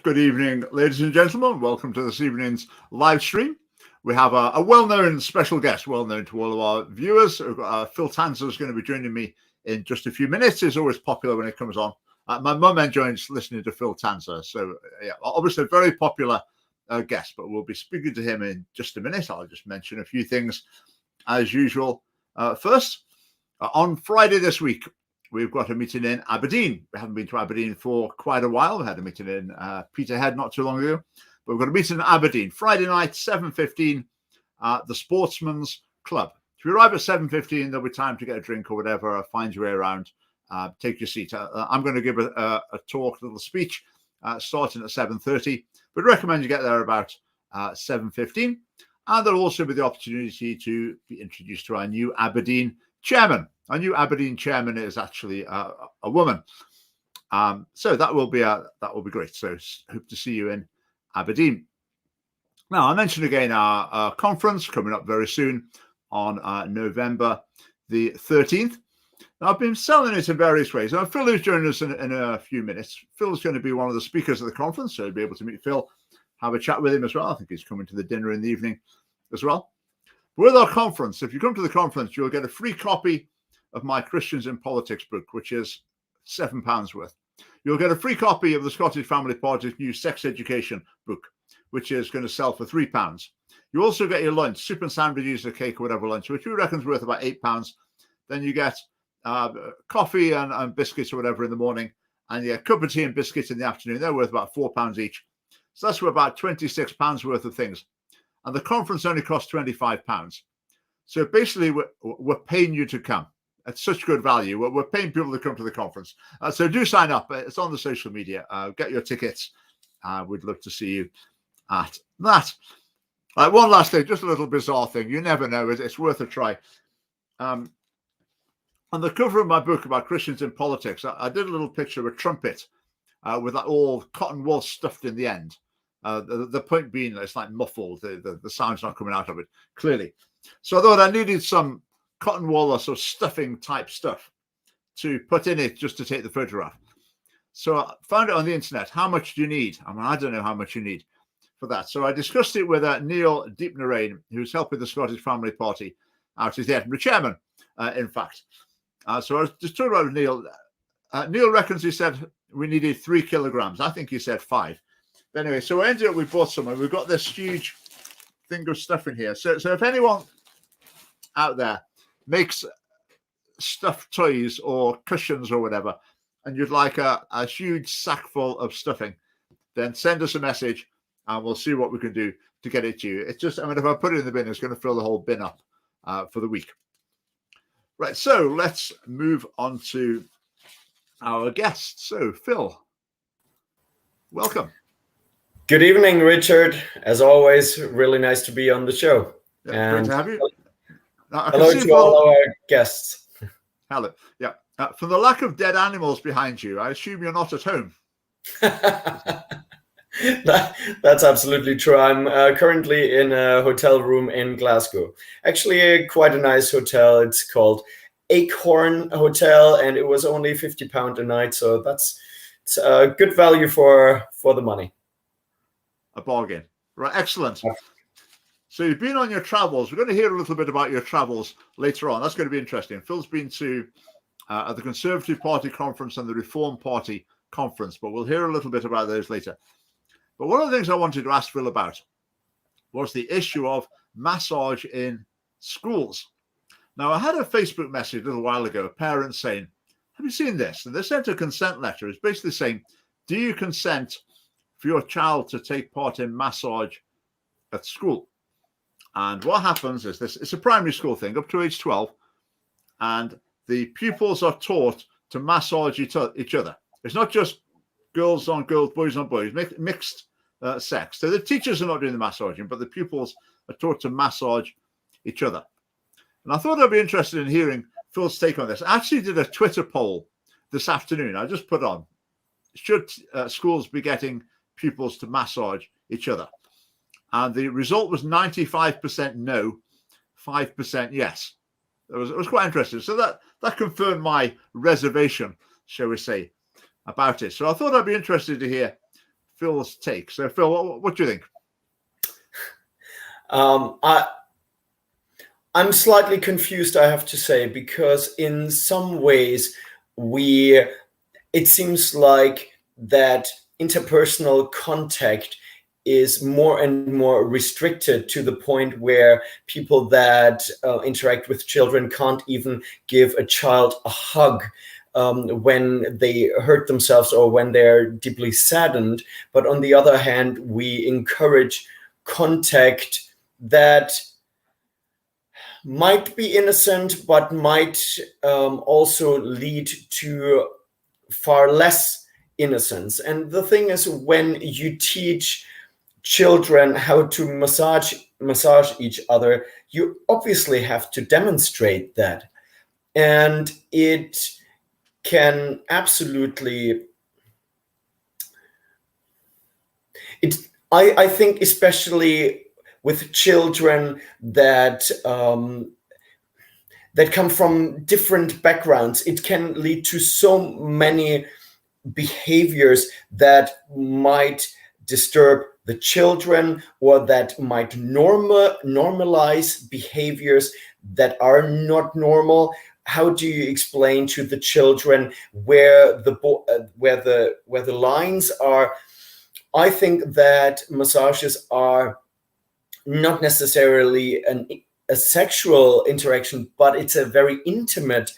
right, good evening, ladies and gentlemen. Welcome to this evening's live stream. We have a well-known special guest, well-known to all of our viewers. Phil Tanzer is going to be joining me in just a few minutes. He's always popular when it comes on. My mum enjoys listening to Phil Tanzer. So, yeah, obviously a very popular guest, but we'll be speaking to him in just a minute. I'll just mention a few things as usual. First, on Friday this week, we've got a meeting in Aberdeen. We haven't been to Aberdeen for quite a while. We had a meeting in Peterhead not too long ago. But we've got a meeting in Aberdeen. Friday night, 7:15, at the Sportsman's Club. If you arrive at 7:15, there'll be time to get a drink or whatever. Find your way around. Take your seat. I'm going to give a talk, a little speech, starting at 7:30. But recommend you get there about 7:15. And there'll also be the opportunity to be introduced to our new Aberdeen chairman. Our new Aberdeen chairman is actually a woman. So that will be great. So hope to see you in Aberdeen. Now, I mentioned again our conference coming up very soon on November the 13th. Now, I've been selling it in various ways. Now, Phil is joining us in a few minutes. Phil's going to be one of the speakers of the conference, so you'll be able to meet Phil, have a chat with him as well. I think he's coming to the dinner in the evening as well. With our conference, if you come to the conference, you'll get a free copy of my Christians in Politics book, which is £7 worth. You'll get a free copy of the Scottish Family Party's new sex education book, which is going to sell for £3. You also get your lunch, soup and sandwiches, a cake, or whatever lunch, which we reckon is worth about £8. Then you get coffee and biscuits or whatever in the morning, and you get a cup of tea and biscuits in the afternoon. They're worth about £4 each. So that's worth about £26 worth of things. And the conference only costs £25. So basically, we're paying you to come. At such good value. We're paying people to come to the conference. So do sign up. It's on the social media. Get your tickets. We'd love to see you at that. One last thing, just a little bizarre thing. You never know. It's worth a try. On the cover of my book about Christians in Politics, I did a little picture of a trumpet with that all cotton wool stuffed in the end. The point being that it's like muffled. The sound's not coming out of it clearly. So I thought I needed some cotton wool or sort of stuffing type stuff to put in it just to take the photograph. So I found it on the internet. How much do you need? I mean, I don't know how much you need for that. So I discussed it with Neil Deepnarain, who's helping the Scottish Family Party out as the Edinburgh chairman, in fact. So I was just talking about Neil. Neil reckons he said we needed 3 kilograms. I think he said 5. But anyway, so we bought some, and we've got this huge thing of stuff in here. So if anyone out there makes stuffed toys or cushions or whatever, and you'd like a huge sack full of stuffing, then send us a message and we'll see what we can do to get it to you. It's just, I mean, if I put it in the bin, it's going to fill the whole bin up for the week. Right, so let's move on to our guest. So, Phil, welcome. Good evening, Richard. As always, really nice to be on the show. Yeah, great to have you. Hello to all our guests. Hello. Yeah. For the lack of dead animals behind you, I assume you're not at home. That's absolutely true. I'm currently in a hotel room in Glasgow. Actually, quite a nice hotel. It's called Acorn Hotel, and it was only £50 a night. So it's a good value for the money. A bargain. Right. Excellent. Yeah. So you've been on your travels. We're going to hear a little bit about your travels later on. That's going to be interesting. Phil's been to the Conservative Party conference and the Reform Party conference, but we'll hear a little bit about those later. But one of the things I wanted to ask Phil about was the issue of massage in schools. Now, I had a Facebook message a little while ago, a parent saying, have you seen this? And they sent a consent letter. It's basically saying, do you consent for your child to take part in massage at school? And what happens is this, it's a primary school thing up to age 12, and the pupils are taught to massage each other. It's not just girls on girls, boys on boys, mixed sex. So the teachers are not doing the massaging, but the pupils are taught to massage each other. And I thought I'd be interested in hearing Phil's take on this. I actually did a Twitter poll this afternoon. I just put on, should schools be getting pupils to massage each other? And the result was 95% no, 5% yes. It was quite interesting. So that confirmed my reservation, shall we say, about it. So I thought I'd be interested to hear Phil's take. So, Phil, what do you think? I'm slightly confused, I have to say, because in some ways it seems like that interpersonal contact is more and more restricted to the point where people that interact with children can't even give a child a hug when they hurt themselves or when they're deeply saddened. But on the other hand, we encourage contact that might be innocent, but might also lead to far less innocence. And the thing is, when you teach children how to massage each other, you obviously have to demonstrate that. And it can absolutely, I think, especially with children that that come from different backgrounds, it can lead to so many behaviors that might disturb the children, or that might normalize behaviors that are not normal. How do you explain to the children where the lines are? I think that massages are not necessarily a sexual interaction, but it's a very intimate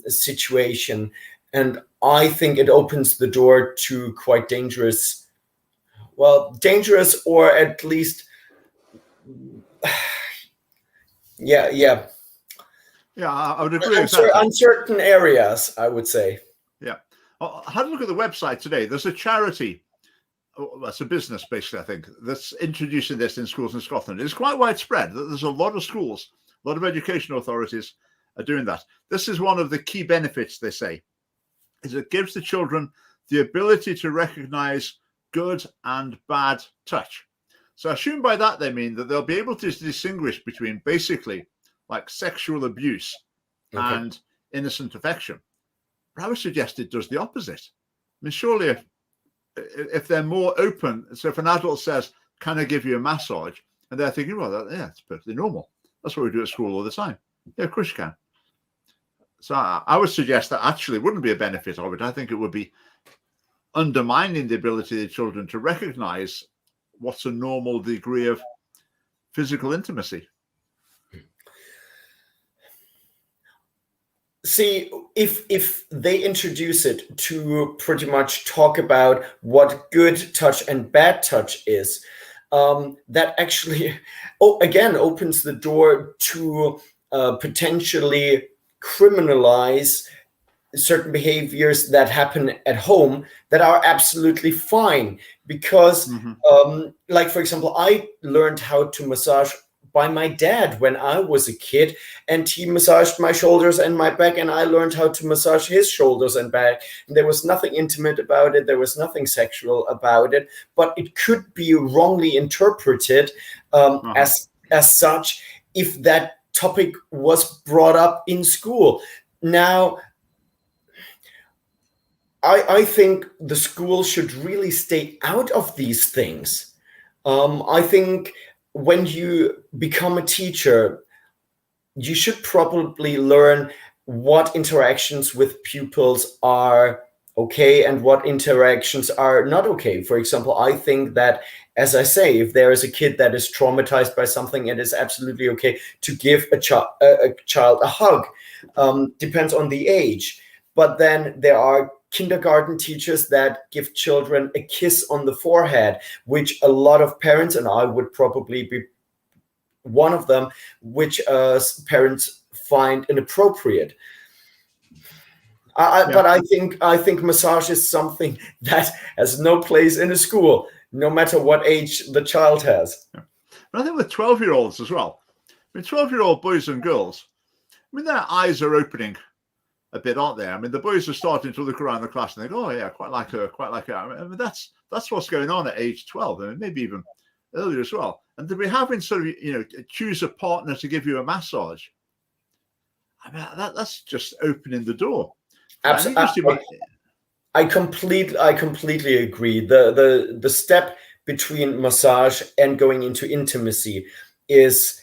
situation. And I think it opens the door to quite dangerous or at least, Yeah, I would agree. Uncertain areas, I would say. Yeah. I had a look at the website today. There's a charity, that's a business basically, I think, that's introducing this in schools in Scotland. It's quite widespread. There's a lot of schools, a lot of education authorities are doing that. This is one of the key benefits, they say, is it gives the children the ability to recognize good and bad touch. So I assume by that they mean that they'll be able to distinguish between basically like sexual abuse and innocent affection. But I would suggest it does the opposite. I mean, surely if they're more open, so if an adult says, "Can I give you a massage?" and they're thinking, well, yeah, it's perfectly normal. That's what we do at school all the time. Yeah, of course you can. So I would suggest that actually wouldn't be a benefit of it. I think it would be undermining the ability of the children to recognize what's a normal degree of physical intimacy. See, if they introduce it to pretty much talk about what good touch and bad touch is, that actually, again, opens the door to potentially criminalize certain behaviors that happen at home that are absolutely fine. Because, like, for example, I learned how to massage by my dad when I was a kid, and he massaged my shoulders and my back, and I learned how to massage his shoulders and back. And there was nothing intimate about it. There was nothing sexual about it, but it could be wrongly interpreted as such if that topic was brought up in school. Now, I think the school should really stay out of these things. I think when you become a teacher, you should probably learn what interactions with pupils are okay and what interactions are not okay. For example, I think that, as I say, if there is a kid that is traumatized by something, it is absolutely okay to give a child a hug. Depends on the age. But then there are kindergarten teachers that give children a kiss on the forehead, which a lot of parents, and I would probably be one of them, which parents find inappropriate. But I think massage is something that has no place in a school, no matter what age the child has. Yeah. But I think with 12-year-olds as well. I mean, 12-year-old boys and girls, I mean, their eyes are opening a bit, aren't they? I mean, the boys are starting to look around the class and think, "Oh yeah, quite like her, quite like her." I mean, that's what's going on at age 12, and maybe even earlier as well. And to be having sort of, choose a partner to give you a massage, I mean, that's just opening the door. Absolutely. I completely agree. The step between massage and going into intimacy is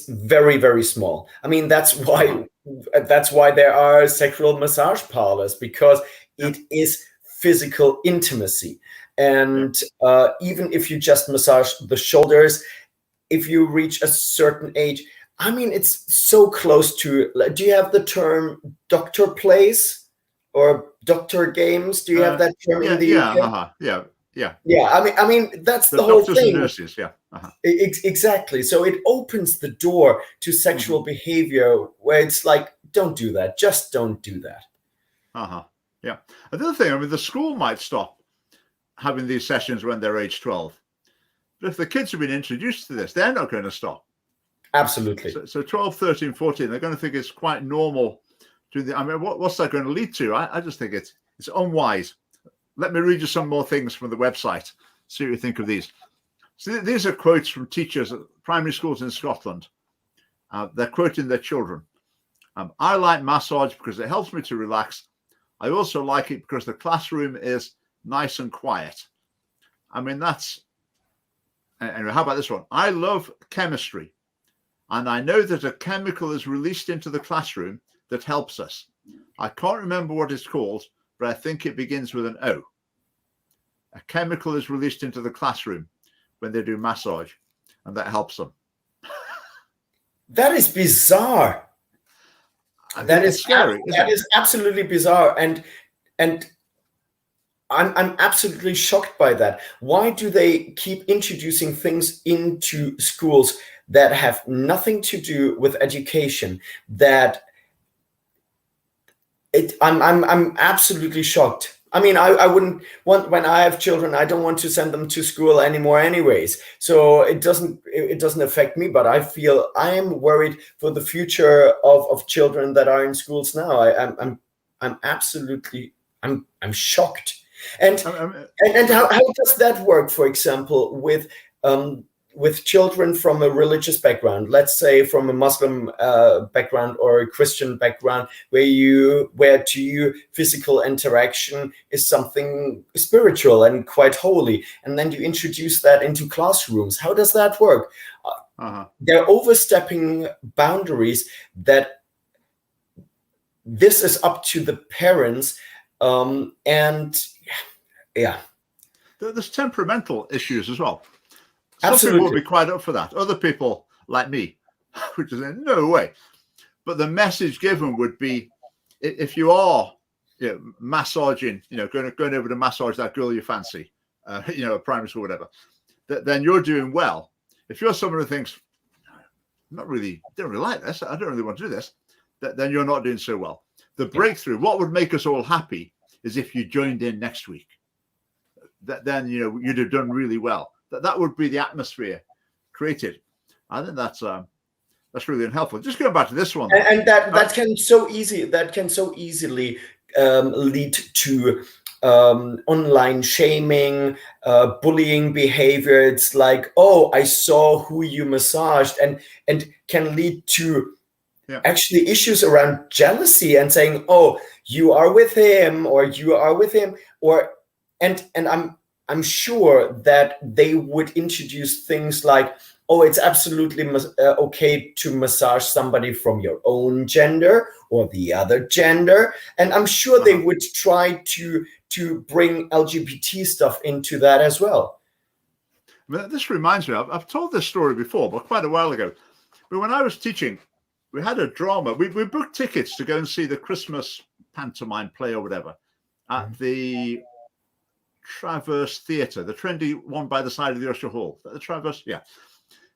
very, very small. I mean, that's why there are sexual massage parlors, because it is physical intimacy. And even if you just massage the shoulders, if you reach a certain age, I mean, it's so close to. Do you have the term doctor plays or doctor games? Do you have that term in the UK? Yeah. I mean, that's The the whole doctors and thing. nurses, Exactly. So it opens the door to sexual behavior where it's like, don't do that. Just don't do that. Yeah. Another thing, I mean, the school might stop having these sessions when they're age 12. But if the kids have been introduced to this, they're not going to stop. Absolutely. So 12, 13, 14, they're going to think it's quite normal. I mean, what's that going to lead to? I just think it's unwise. Let me read you some more things from the website. See what you think of these. So these are quotes from teachers at primary schools in Scotland. They're quoting their children. I like massage because it helps me to relax. I also like it because the classroom is nice and quiet. I mean, anyway, how about this one? I love chemistry, and I know that a chemical is released into the classroom that helps us. I can't remember what it's called, but I think it begins with an O. A chemical is released into the classroom when they do massage, and that helps them. That is bizarre. That is scary. That is absolutely bizarre, and I'm absolutely shocked by that. Why do they keep introducing things into schools that have nothing to do with education? I'm absolutely shocked. I mean, I wouldn't want, when I have children, I don't want to send them to school anymore anyways. So it doesn't affect me, but I feel I am worried for the future of children that are in schools now. I'm absolutely, I'm shocked. And how does that work, for example, with children from a religious background, let's say from a Muslim background or a Christian background, where to you physical interaction is something spiritual and quite holy, and then you introduce that into classrooms? How does that work? They're overstepping boundaries that this is up to the parents, and yeah. There's temperamental issues as well. Absolutely. Some people will be quite up for that. Other people, like me, which is no way. But the message given would be, if you are massaging, going over to massage that girl you fancy, at primary school, whatever, then you're doing well. If you're someone who thinks, don't really like this, I don't really want to do this, then you're not doing so well. The breakthrough, what would make us all happy, is if you joined in next week. Then you'd have done really well. That would be the atmosphere created. I think that's really unhelpful. Just going back to this one, and that can so easily lead to online shaming, bullying behavior. It's like, oh, I saw who you massaged, and can lead to actually issues around jealousy and saying, oh, you are with him, or you are with him, and I'm sure that they would introduce things like, oh, it's absolutely okay to massage somebody from your own gender or the other gender. And I'm sure they would try to bring LGBT stuff into that as well. This reminds me, I've told this story before, but quite a while ago. But when I was teaching, we had a drama. We booked tickets to go and see the Christmas pantomime play or whatever at the Traverse Theatre, the trendy one by the side of the Usher Hall. The Traverse, yeah.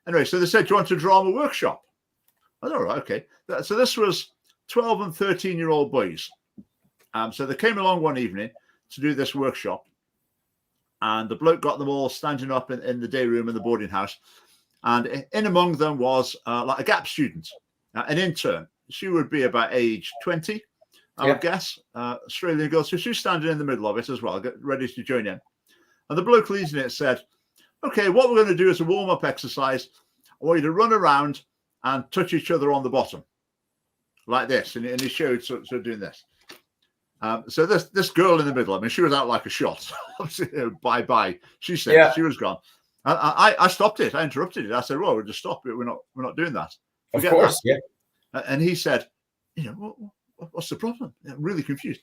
Anyway, so they said, do you want a drama workshop? I thought, all right, okay. So this was 12 and 13-year-old boys. So they came along one evening to do this workshop, and the bloke got them all standing up in the day room in the boarding house. And in among them was like a gap student, an intern. She would be about age 20. I would guess, Australian girl. So she's standing in the middle of it as well, ready to join in. And the bloke leading it said, okay, what we're going to do is a warm-up exercise. I want you to run around and touch each other on the bottom, like this. And he showed so doing this. So this girl in the middle, I mean, she was out like a shot. Bye. She said she was gone. I stopped it. I interrupted it. I said, "Well, we'll just stop it. We're not doing that." Of course, that. Yeah. And he said, what's the problem? I'm really confused.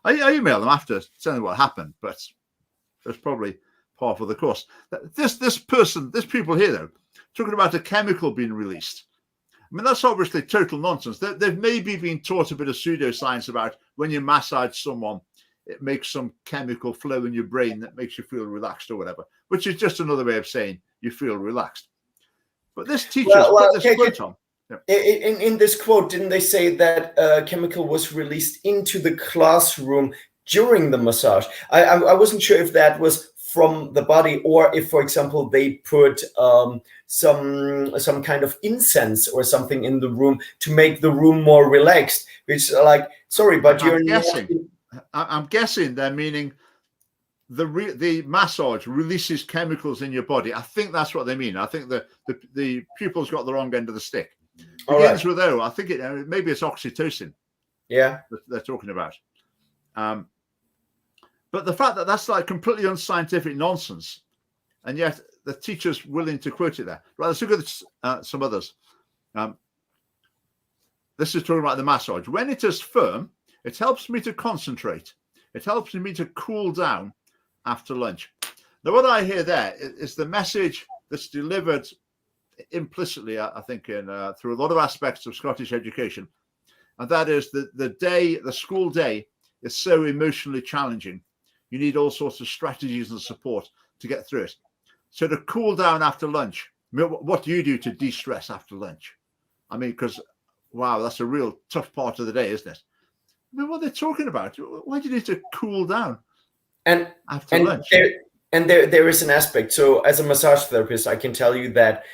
I emailed him after telling him what happened, but that's probably par for the course. This people here, though, talking about a chemical being released. I mean, that's obviously total nonsense. They've maybe been taught a bit of pseudoscience about when you massage someone, it makes some chemical flow in your brain that makes you feel relaxed or whatever, which is just another way of saying you feel relaxed. But this teacher's put this quote on. In this quote, didn't they say that chemical was released into the classroom during the massage? I wasn't sure if that was from the body, or if, for example, they put some kind of incense or something in the room to make the room more relaxed. Which, like, sorry, but I'm guessing they're meaning the massage releases chemicals in your body. I think that's what they mean. I think the pupils got the wrong end of the stick. Begins with O. I think maybe it's oxytocin. Yeah, that they're talking about. But the fact that that's like completely unscientific nonsense, and yet the teacher's willing to quote it there. Right, let's look at some others. This is talking about the massage. When it is firm, it helps me to concentrate. It helps me to cool down after lunch. Now, what I hear there is the message that's delivered implicitly, I think, through a lot of aspects of Scottish education, and that is that the school day is so emotionally challenging. You need all sorts of strategies and support to get through it. So to cool down after lunch, I mean, what do you do to de-stress after lunch? I mean, because, wow, that's a real tough part of the day, isn't it? I mean, what are they talking about? Why do you need to cool down after lunch? There is an aspect. So as a massage therapist, I can tell you that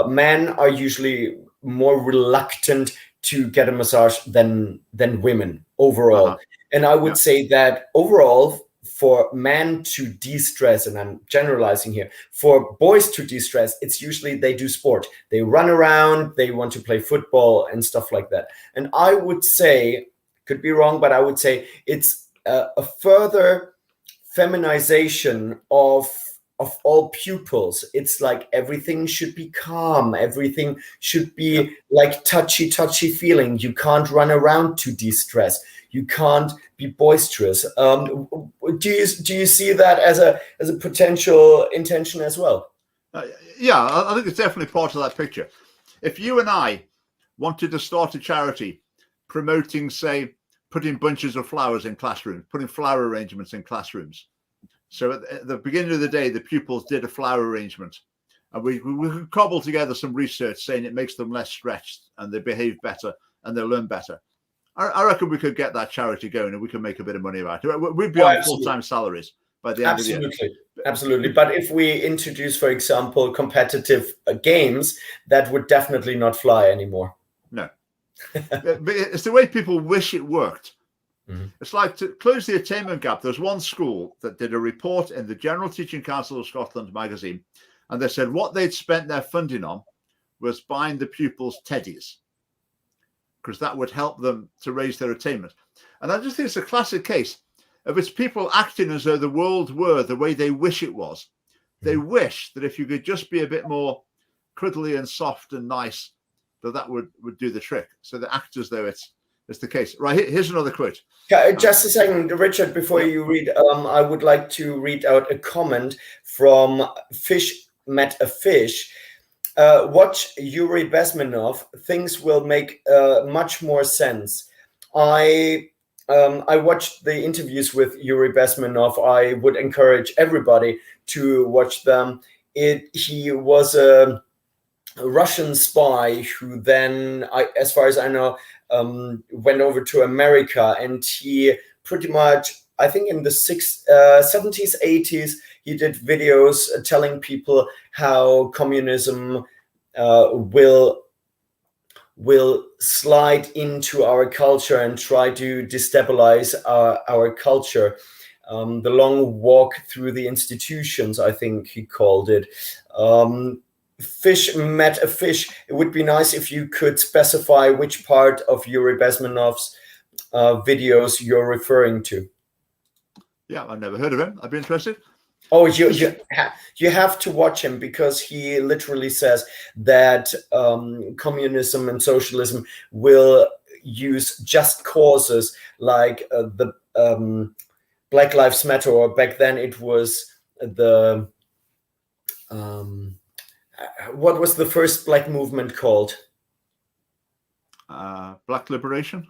men are usually more reluctant to get a massage than women overall. And I would say that overall, for men to de-stress, and I'm generalizing here, for boys to de-stress, it's usually they do sport. They run around, they want to play football and stuff like that. And I would say, could be wrong, but I would say it's a further feminization of all pupils. It's like everything should be calm. Everything should be like touchy feeling. You can't run around to de-stress. You can't be boisterous. Do you see that as a potential intention as well? Yeah, I think it's definitely part of that picture. If you and I wanted to start a charity promoting, say, putting bunches of flowers in classrooms, putting flower arrangements in classrooms. So at the beginning of the day, the pupils did a flower arrangement, and we could cobble together some research saying it makes them less stretched and they behave better and they learn better. I reckon we could get that charity going and we can make a bit of money about it. We'd be on full-time salaries by the end of the year. Absolutely. But if we introduce, for example, competitive games, that would definitely not fly anymore. No. But it's the way people wish it worked. Mm-hmm. It's like, to close the attainment gap, there's one school that did a report in the General Teaching Council of Scotland magazine, and they said what they'd spent their funding on was buying the pupils teddies, because that would help them to raise their attainment. And I just think it's a classic case of it's people acting as though the world were the way they wish it was. They wish that if you could just be a bit more cuddly and soft and nice, that would do the trick. So they act as though it's the case. Right, here's another quote. Just a second, Richard, before you read, I would like to read out a comment from Fish Met a Fish. Watch Yuri Bezmenov. Things will make much more sense. I watched the interviews with Yuri Bezmenov. I would encourage everybody to watch them. He was a Russian spy who then, as far as I know, went over to America, and he pretty much, I think in the 70s, 80s, he did videos telling people how communism will slide into our culture and try to destabilize our culture. The long walk through the institutions, I think he called it. Fish Met a Fish. It would be nice if you could specify which part of Yuri Bezmenov's videos you're referring to. Yeah, I've never heard of him. I'd be interested. Oh, you have to watch him, because he literally says that communism and socialism will use just causes like the Black Lives Matter, or back then it was the what was the first black movement called? Black liberation,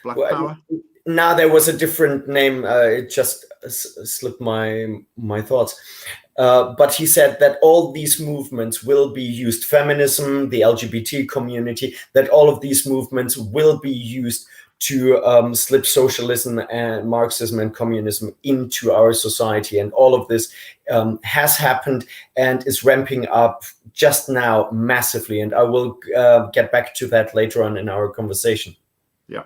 Black Well, power. Now there was a different name. It just slipped my thoughts. But he said that all these movements will be used, feminism, the LGBT community, that all of these movements will be used to slip socialism and Marxism and communism into our society. And all of this has happened and is ramping up just now massively. And I will get back to that later on in our conversation. Yeah.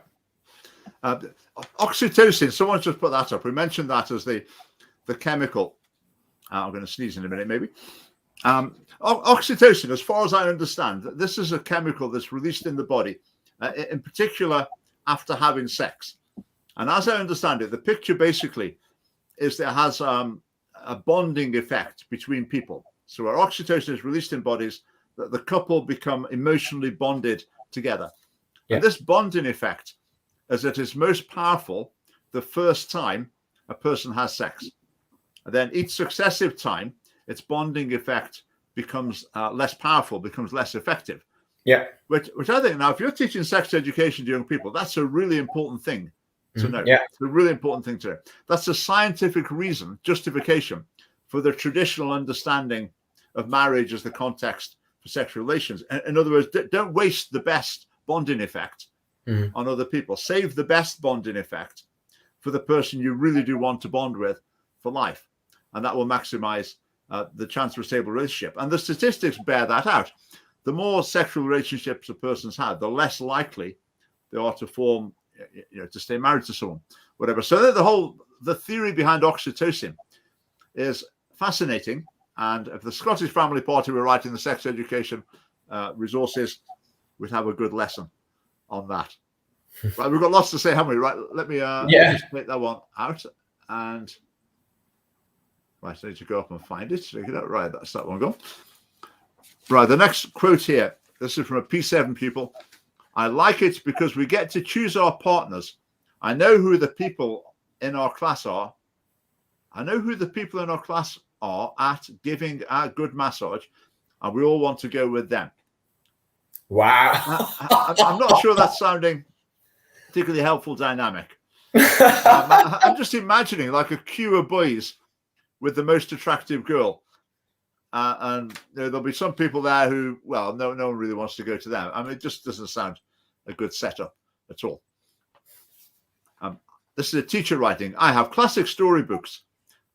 Oxytocin, someone just put that up. We mentioned that as the chemical. I'm going to sneeze in a minute, maybe. Oxytocin, as far as I understand, this is a chemical that's released in the body, in particular after having sex. And as I understand it, the picture basically is that it has a bonding effect between people. So where oxytocin is released in bodies, the couple become emotionally bonded together. Yeah. And this bonding effect is at its most powerful the first time a person has sex. And then each successive time, its bonding effect becomes less powerful, becomes less effective. Yeah. Which I think, now, if you're teaching sex education to young people, that's a really important thing to know. Yeah. It's a really important thing to know. That's a scientific reason, justification for the traditional understanding of marriage as the context for sexual relations. In other words, don't waste the best bonding effect on other people. Save the best bonding effect for the person you really do want to bond with for life. And that will maximize the chance for a stable relationship. And the statistics bear that out. The more sexual relationships a person's had, the less likely they are to form, to stay married to someone, whatever. So the theory behind oxytocin is fascinating. And if the Scottish Family Party were writing the sex education resources, we'd have a good lesson on that. Right, we've got lots to say, haven't we? Right, let me just take that one out. And right, I need to go up and find it. Check it out. Right, that's that one gone. Right, the next quote here. This is from a P7 pupil. I like it because we get to choose our partners. I know who the people in our class are. I know who the people in our class are at giving a good massage, and we all want to go with them. Wow. I'm not sure that's sounding particularly helpful dynamic. I'm just imagining like a queue of boys with the most attractive girl. And there'll be some people there who, well, no one really wants to go to them. I mean, it just doesn't sound a good setup at all. This is a teacher writing. I have classic storybooks,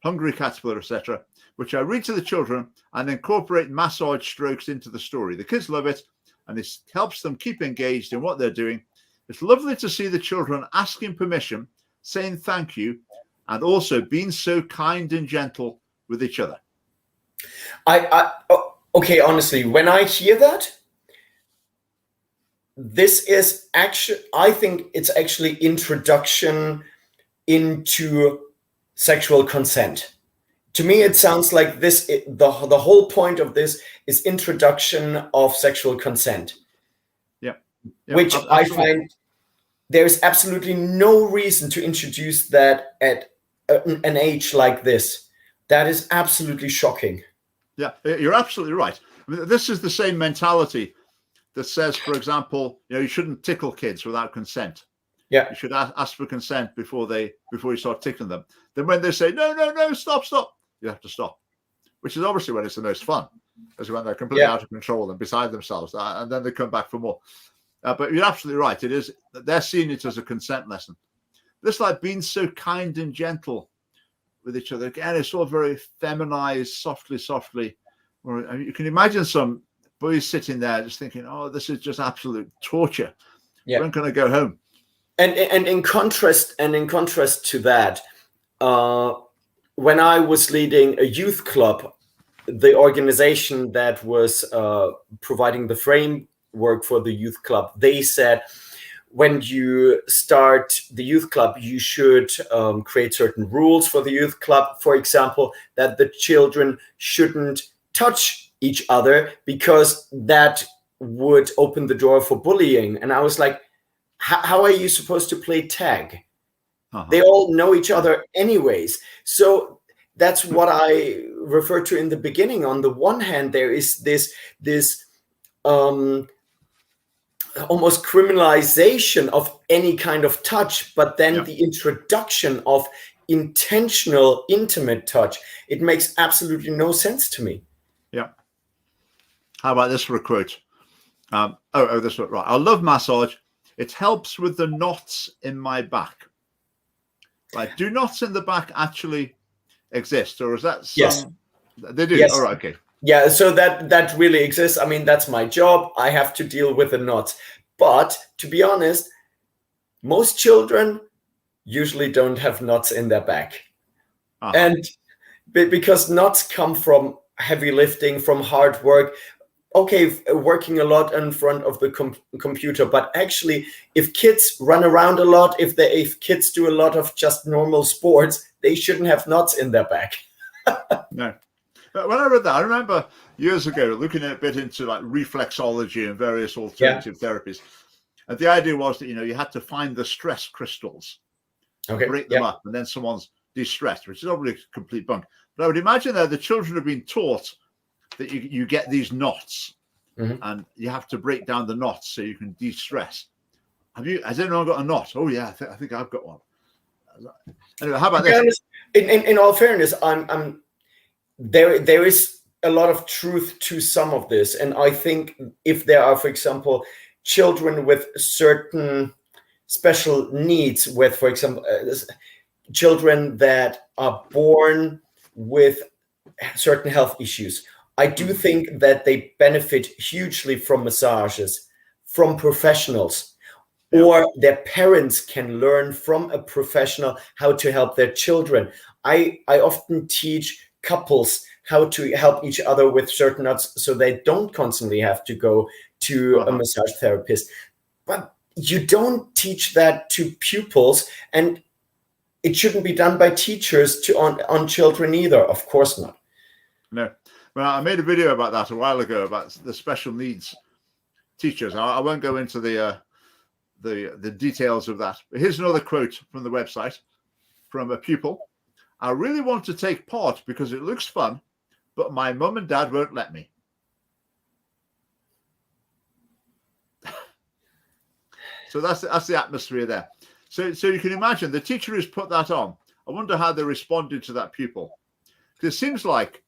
Hungry Caterpillar, etc., which I read to the children and incorporate massage strokes into the story. The kids love it, and it helps them keep engaged in what they're doing. It's lovely to see the children asking permission, saying thank you, and also being so kind and gentle with each other. Okay, honestly, when I hear that, this is actually, I think it's actually introduction into sexual consent. To me, it sounds like this, the whole point of this is introduction of sexual consent. Yeah. Which I find there's absolutely no reason to introduce that at an age like this. That is absolutely shocking. Yeah, you're absolutely right. I mean, this is the same mentality that says, for example, you shouldn't tickle kids without consent. Yeah, you should ask for consent before you start tickling them. Then when they say no, stop, you have to stop. Which is obviously when it's the most fun, is when they're completely out of control and beside themselves, and then they come back for more. But you're absolutely right. It is, they're seeing it as a consent lesson. This like being so kind and gentle with each other. Again, it's all very feminized, softly. Or you can imagine some boys sitting there just thinking, "Oh, this is just absolute torture. Yeah. When can I go home?" And in contrast to that, when I was leading a youth club, the organization that was providing the framework for the youth club, they said, when you start the youth club, you should create certain rules for the youth club. For example, that the children shouldn't touch each other because that would open the door for bullying. And I was like, how are you supposed to play tag? They all know each other anyways. So that's what I referred to in the beginning. On the one hand, there is this almost criminalization of any kind of touch, but then the introduction of intentional, intimate touch, it makes absolutely no sense to me. Yeah. How about this for a quote? This one, right. I love massage. It helps with the knots in my back. Right. Do knots in the back actually exist, or is that some? Yes. They do. Yes. All right. Okay. Yeah. So that really exists. I mean, that's my job. I have to deal with the knots. But to be honest, most children usually don't have knots in their back, and because knots come from heavy lifting, from hard work. Okay, working a lot in front of the computer, but actually, if kids run around a lot, if kids do a lot of just normal sports, they shouldn't have knots in their back. No. But when I read that, I remember years ago looking a bit into like reflexology and various alternative therapies, and the idea was that you had to find the stress crystals, break them up, and then someone's de-stressed, which is obviously complete bunk. But I would imagine that the children have been taught that you get these knots, and you have to break down the knots so you can de-stress. Has anyone got a knot? Oh yeah, I think I've got one. Anyway, how about this? In all fairness, there is a lot of truth to some of this, and I think if there are, for example, children with certain special needs, with, for example, children that are born with certain health issues, I do think that they benefit hugely from massages, from professionals, or their parents can learn from a professional how to help their children. I often teach couples how to help each other with certain knots so they don't constantly have to go to a massage therapist. But you don't teach that to pupils, and it shouldn't be done by teachers on children either. Of course not. No. Well, I made a video about that a while ago about the special needs teachers. I won't go into the details of that. But here's another quote from the website from a pupil. I really want to take part because it looks fun, but my mum and dad won't let me. So that's the atmosphere there. So you can imagine the teacher who's put that on. I wonder how they responded to that pupil. Because it seems like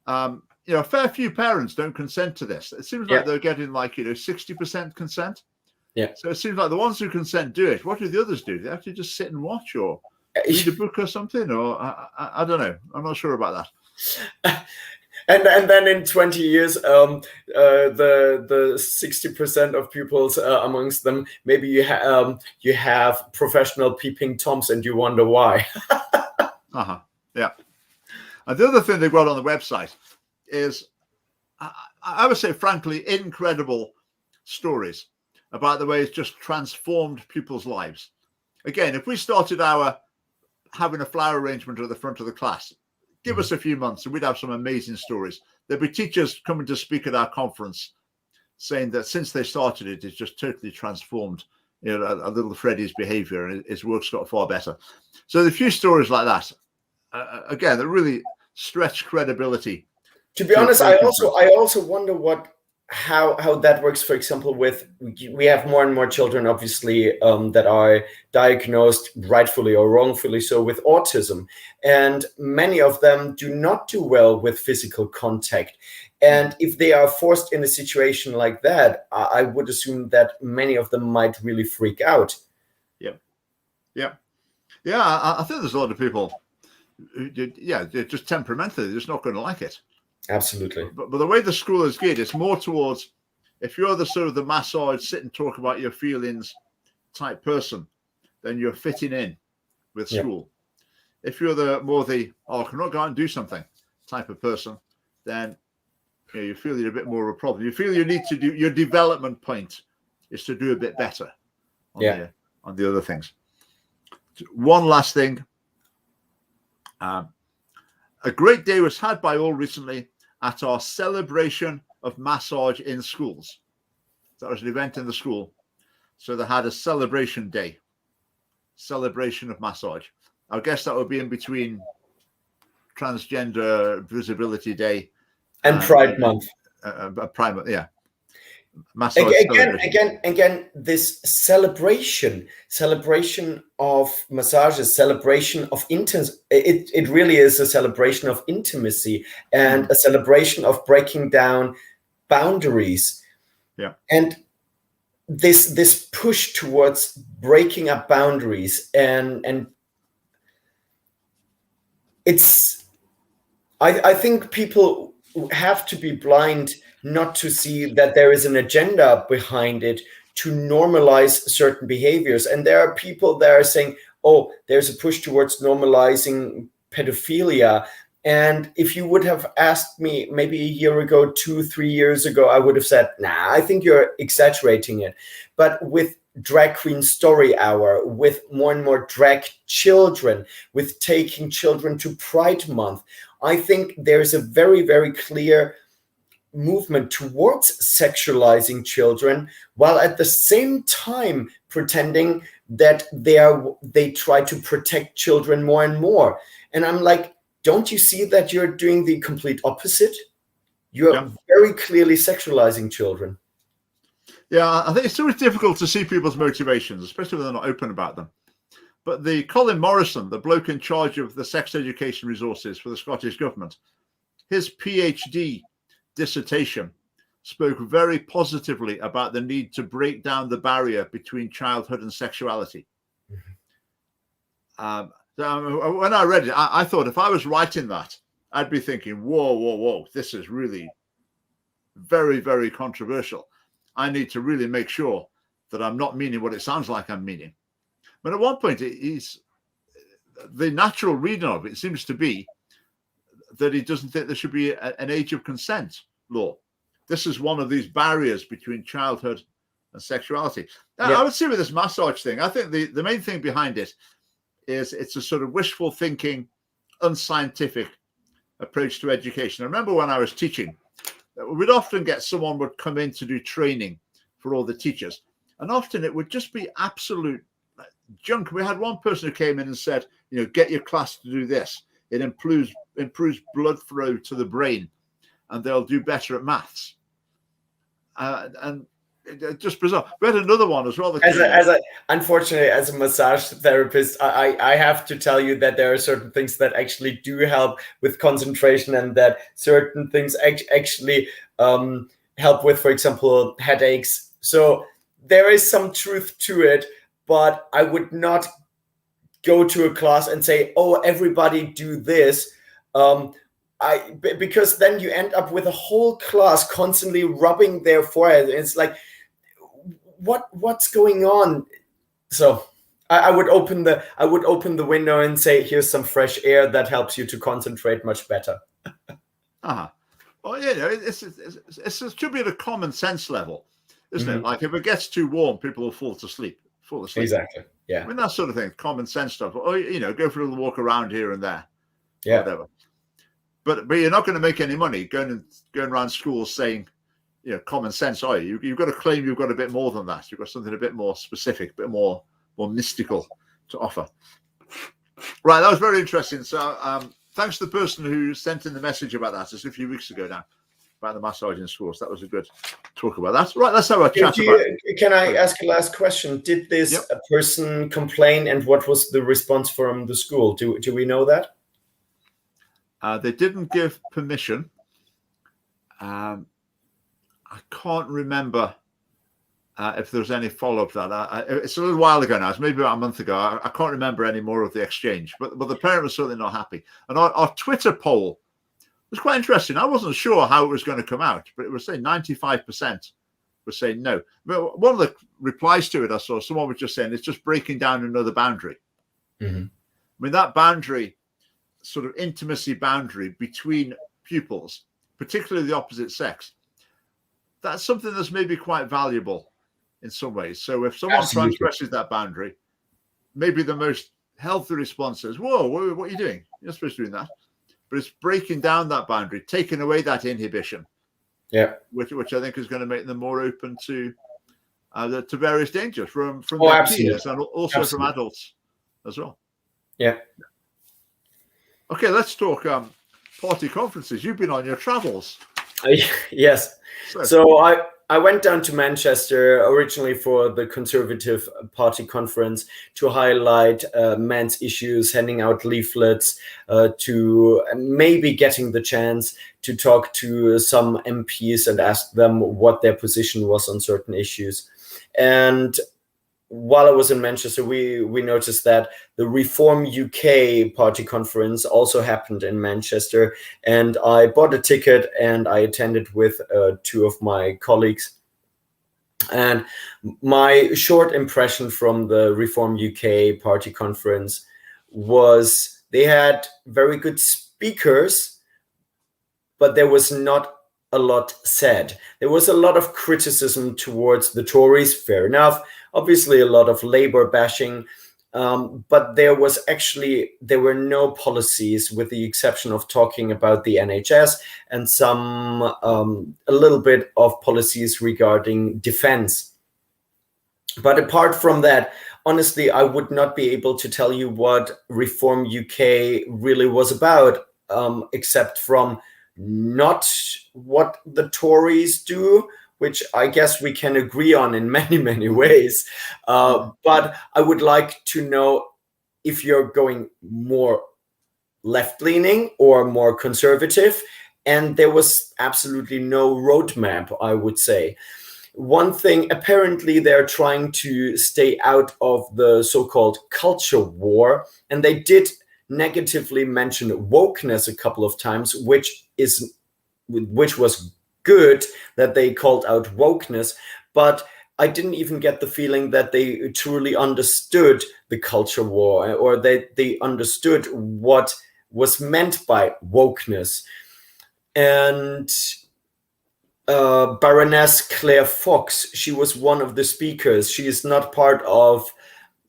a fair few parents don't consent to this. It seems like they're getting 60% consent. Yeah. So it seems like the ones who consent do it. What do the others do? They have to just sit and watch or read a book or something, or I don't know. I'm not sure about that. And then in 20 years, the 60% of pupils amongst them, maybe you have professional peeping toms, and you wonder why. Yeah. And the other thing they've got on the website is, I would say, frankly, incredible stories about the way it's just transformed people's lives. Again, if we started having a flower arrangement at the front of the class, give us a few months and we'd have some amazing stories. There'd be teachers coming to speak at our conference saying that since they started it's just totally transformed a little Freddie's behavior, and his work's got far better. So the few stories like that, again, that really stretch credibility. To be honest, I also wonder how that works. For example, we have more and more children, obviously, that are diagnosed, rightfully or wrongfully so, with autism, and many of them do not do well with physical contact. And if they are forced in a situation like that, I would assume that many of them might really freak out. I think there's a lot of people who they're just temperamentally, they're just not going to like it. Absolutely. But the way the school is geared, it's more towards, if you're the sort of the massage, sit and talk about your feelings type person, then you're fitting in with school. If you're can I go out and do something type of person, then you feel you're a bit more of a problem. You feel you need to do, your development point is to do a bit better on the other things. One last thing. A great day was had by all recently at our celebration of massage in schools. That was an event in the school. So they had a celebration day, celebration of massage. I guess that would be in between Transgender Visibility Day and Pride Month. Pride Month, yeah. Massage again, this celebration of massages, celebration of it really is a celebration of intimacy and a celebration of breaking down boundaries. Yeah. And this push towards breaking up boundaries and it's I think people have to be blind not to see that there is an agenda behind it to normalize certain behaviors. And there are people that are saying, oh, there's a push towards normalizing pedophilia. And if you would have asked me maybe a year ago, 2-3 years ago, I would have said, nah, I think you're exaggerating it. But with Drag Queen Story Hour, with more and more drag children, with taking children to Pride Month, I think there's a very, very clear movement towards sexualizing children, while at the same time pretending that they try to protect children more and more. And I'm like, don't you see that you're doing the complete opposite? You're very clearly sexualizing children. Yeah, I think it's always difficult to see people's motivations, especially when they're not open about them. But the Colin Morrison, the bloke in charge of the sex education resources for the Scottish government, his PhD dissertation spoke very positively about the need to break down the barrier between childhood and sexuality. So when I read it, I thought if I was writing that, I'd be thinking, whoa, this is really very, very controversial. I need to really make sure that I'm not meaning what it sounds like I'm meaning. But at one point, the natural reading of it seems to be that he doesn't think there should be an age of consent law. This is one of these barriers between childhood and sexuality. Now, I would say with this massage thing, I think the main thing behind it is it's a sort of wishful thinking, unscientific approach to education. I remember when I was teaching, we'd often get someone would come in to do training for all the teachers. And often it would just be absolute junk. We had one person who came in and said, get your class to do this. It improves blood flow to the brain and they'll do better at maths. And just bizarre. We had another one as well. Unfortunately, as a massage therapist, I have to tell you that there are certain things that actually do help with concentration and that certain things actually help with, for example, headaches. So there is some truth to it, but I would not go to a class and say, oh, everybody do this. Because then you end up with a whole class constantly rubbing their forehead. It's like, what's going on? So I would open the window and say, here's some fresh air that helps you to concentrate much better. Well, it should be at a common sense level, isn't it? Like if it gets too warm, people will fall asleep. Exactly. Yeah. I mean, that sort of thing, common sense stuff. Go for a little walk around here and there. Yeah. Whatever. But you're not going to make any money going around schools saying, common sense, are you? You've got to claim you've got a bit more than that. You've got something a bit more specific, a bit more mystical to offer. Right, that was very interesting. So thanks to the person who sent in the message about that. It's a few weeks ago now, about the massage in schools. That was a good talk about that. Right, let's have a chat about it. Can I ask a last question? Did this person complain and what was the response from the school? Do we know that? They didn't give permission. I can't remember if there was any follow-up to that. It's a little while ago now. It's maybe about a month ago. I can't remember any more of the exchange. But the parent was certainly not happy. And our Twitter poll was quite interesting. I wasn't sure how it was going to come out, but it was saying 95% was saying no. But one of the replies to it, I saw someone was just saying it's just breaking down another boundary. I mean, that boundary, sort of intimacy boundary between pupils, particularly the opposite sex, that's something that's maybe quite valuable in some ways. So if someone Absolutely. transgresses that boundary, maybe the most healthy response is, whoa, what are you doing? You're not supposed to be doing that. But it's breaking down that boundary, taking away that inhibition, which I think is going to make them more open to various dangers from their peers and also from adults as well. Yeah. Okay, let's talk party conferences. You've been on your travels. Yes. So I went down to Manchester originally for the Conservative Party conference to highlight men's issues, handing out leaflets, to maybe getting the chance to talk to some MPs and ask them what their position was on certain issues. And while I was in Manchester, we noticed that the Reform UK party conference also happened in Manchester, and I bought a ticket and I attended with two of my colleagues. And my short impression from the Reform UK party conference was they had very good speakers, but there was not a lot said. There was a lot of criticism towards the Tories, fair enough. Obviously, a lot of Labour bashing, but there were no policies, with the exception of talking about the NHS and some a little bit of policies regarding defence. But apart from that, honestly, I would not be able to tell you what Reform UK really was about, except from not what the Tories do, which I guess we can agree on in many, many ways. But I would like to know if you're going more left-leaning or more conservative. And there was absolutely no roadmap, I would say. One thing, apparently they're trying to stay out of the so-called culture war, and they did negatively mention wokeness a couple of times, which was good that they called out wokeness, but I didn't even get the feeling that they truly understood the culture war, or they understood what was meant by wokeness. And Baroness Claire Fox, she was one of the speakers. She is not part of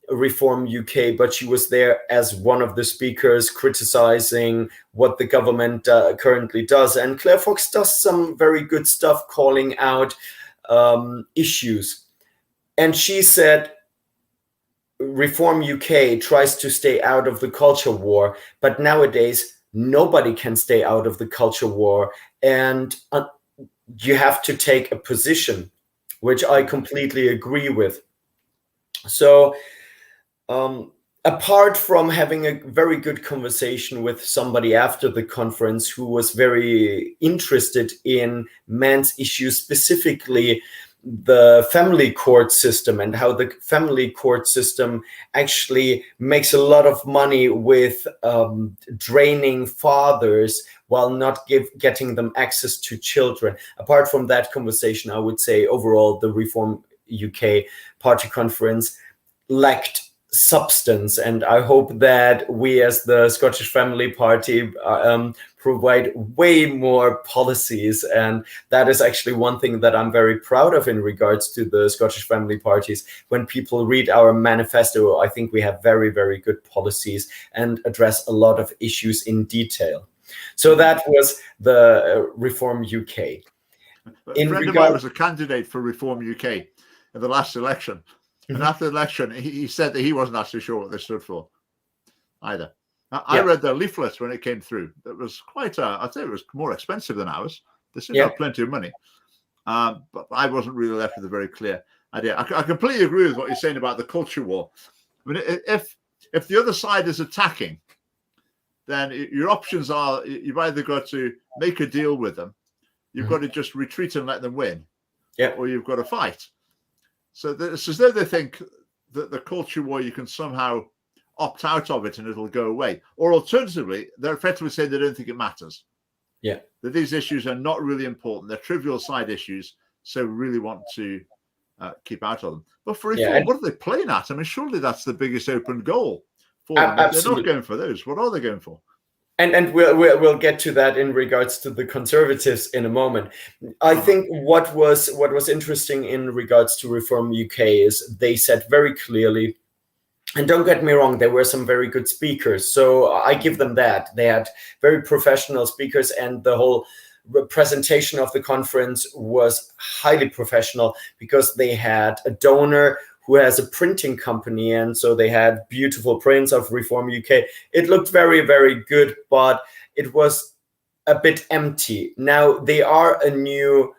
Reform UK, but she was there as one of the speakers criticizing what the government currently does. And Claire Fox does some very good stuff, calling out issues. And she said, Reform UK tries to stay out of the culture war, but nowadays nobody can stay out of the culture war. And you have to take a position, which I completely agree with. So, apart from having a very good conversation with somebody after the conference who was very interested in men's issues, specifically the family court system, and how the family court system actually makes a lot of money with draining fathers while not getting them access to children. Apart from that conversation, I would say overall the Reform UK party conference lacked substance, and I hope that we as the Scottish Family Party provide way more policies, and that is actually one thing that I'm very proud of in regards to the Scottish Family Parties. When people read our manifesto, I think we have very, very good policies and address a lot of issues in detail. So that was the Reform UK. A friend of mine was a candidate for Reform UK in the last election. And after the election, he said that he wasn't actually sure what they stood for either. I read their leaflet when it came through. It was quite, I'd say it was more expensive than ours. They seemed to have plenty of money. But I wasn't really left with a very clear idea. I completely agree with what you're saying about the culture war. I mean, if the other side is attacking, then your options are you've either got to make a deal with them, you've got to just retreat and let them win, or you've got to fight. So it's as though they think that the culture war, you can somehow opt out of it and it'll go away. Or alternatively, they're effectively saying they don't think it matters. Yeah. That these issues are not really important. They're trivial side issues. So we really want to keep out of them. But for reform, what are they playing at? I mean, surely that's the biggest open goal for them. If they're not going for those, what are they going for? And we'll get to that in regards to the Conservatives in a moment. I think what was interesting in regards to Reform UK is they said very clearly, and don't get me wrong, there were some very good speakers, so I give them that. They had very professional speakers, and the whole presentation of the conference was highly professional because they had a donor who has a printing company, and so they had beautiful prints of Reform UK. It looked very, very good, but it was a bit empty. Now they are a new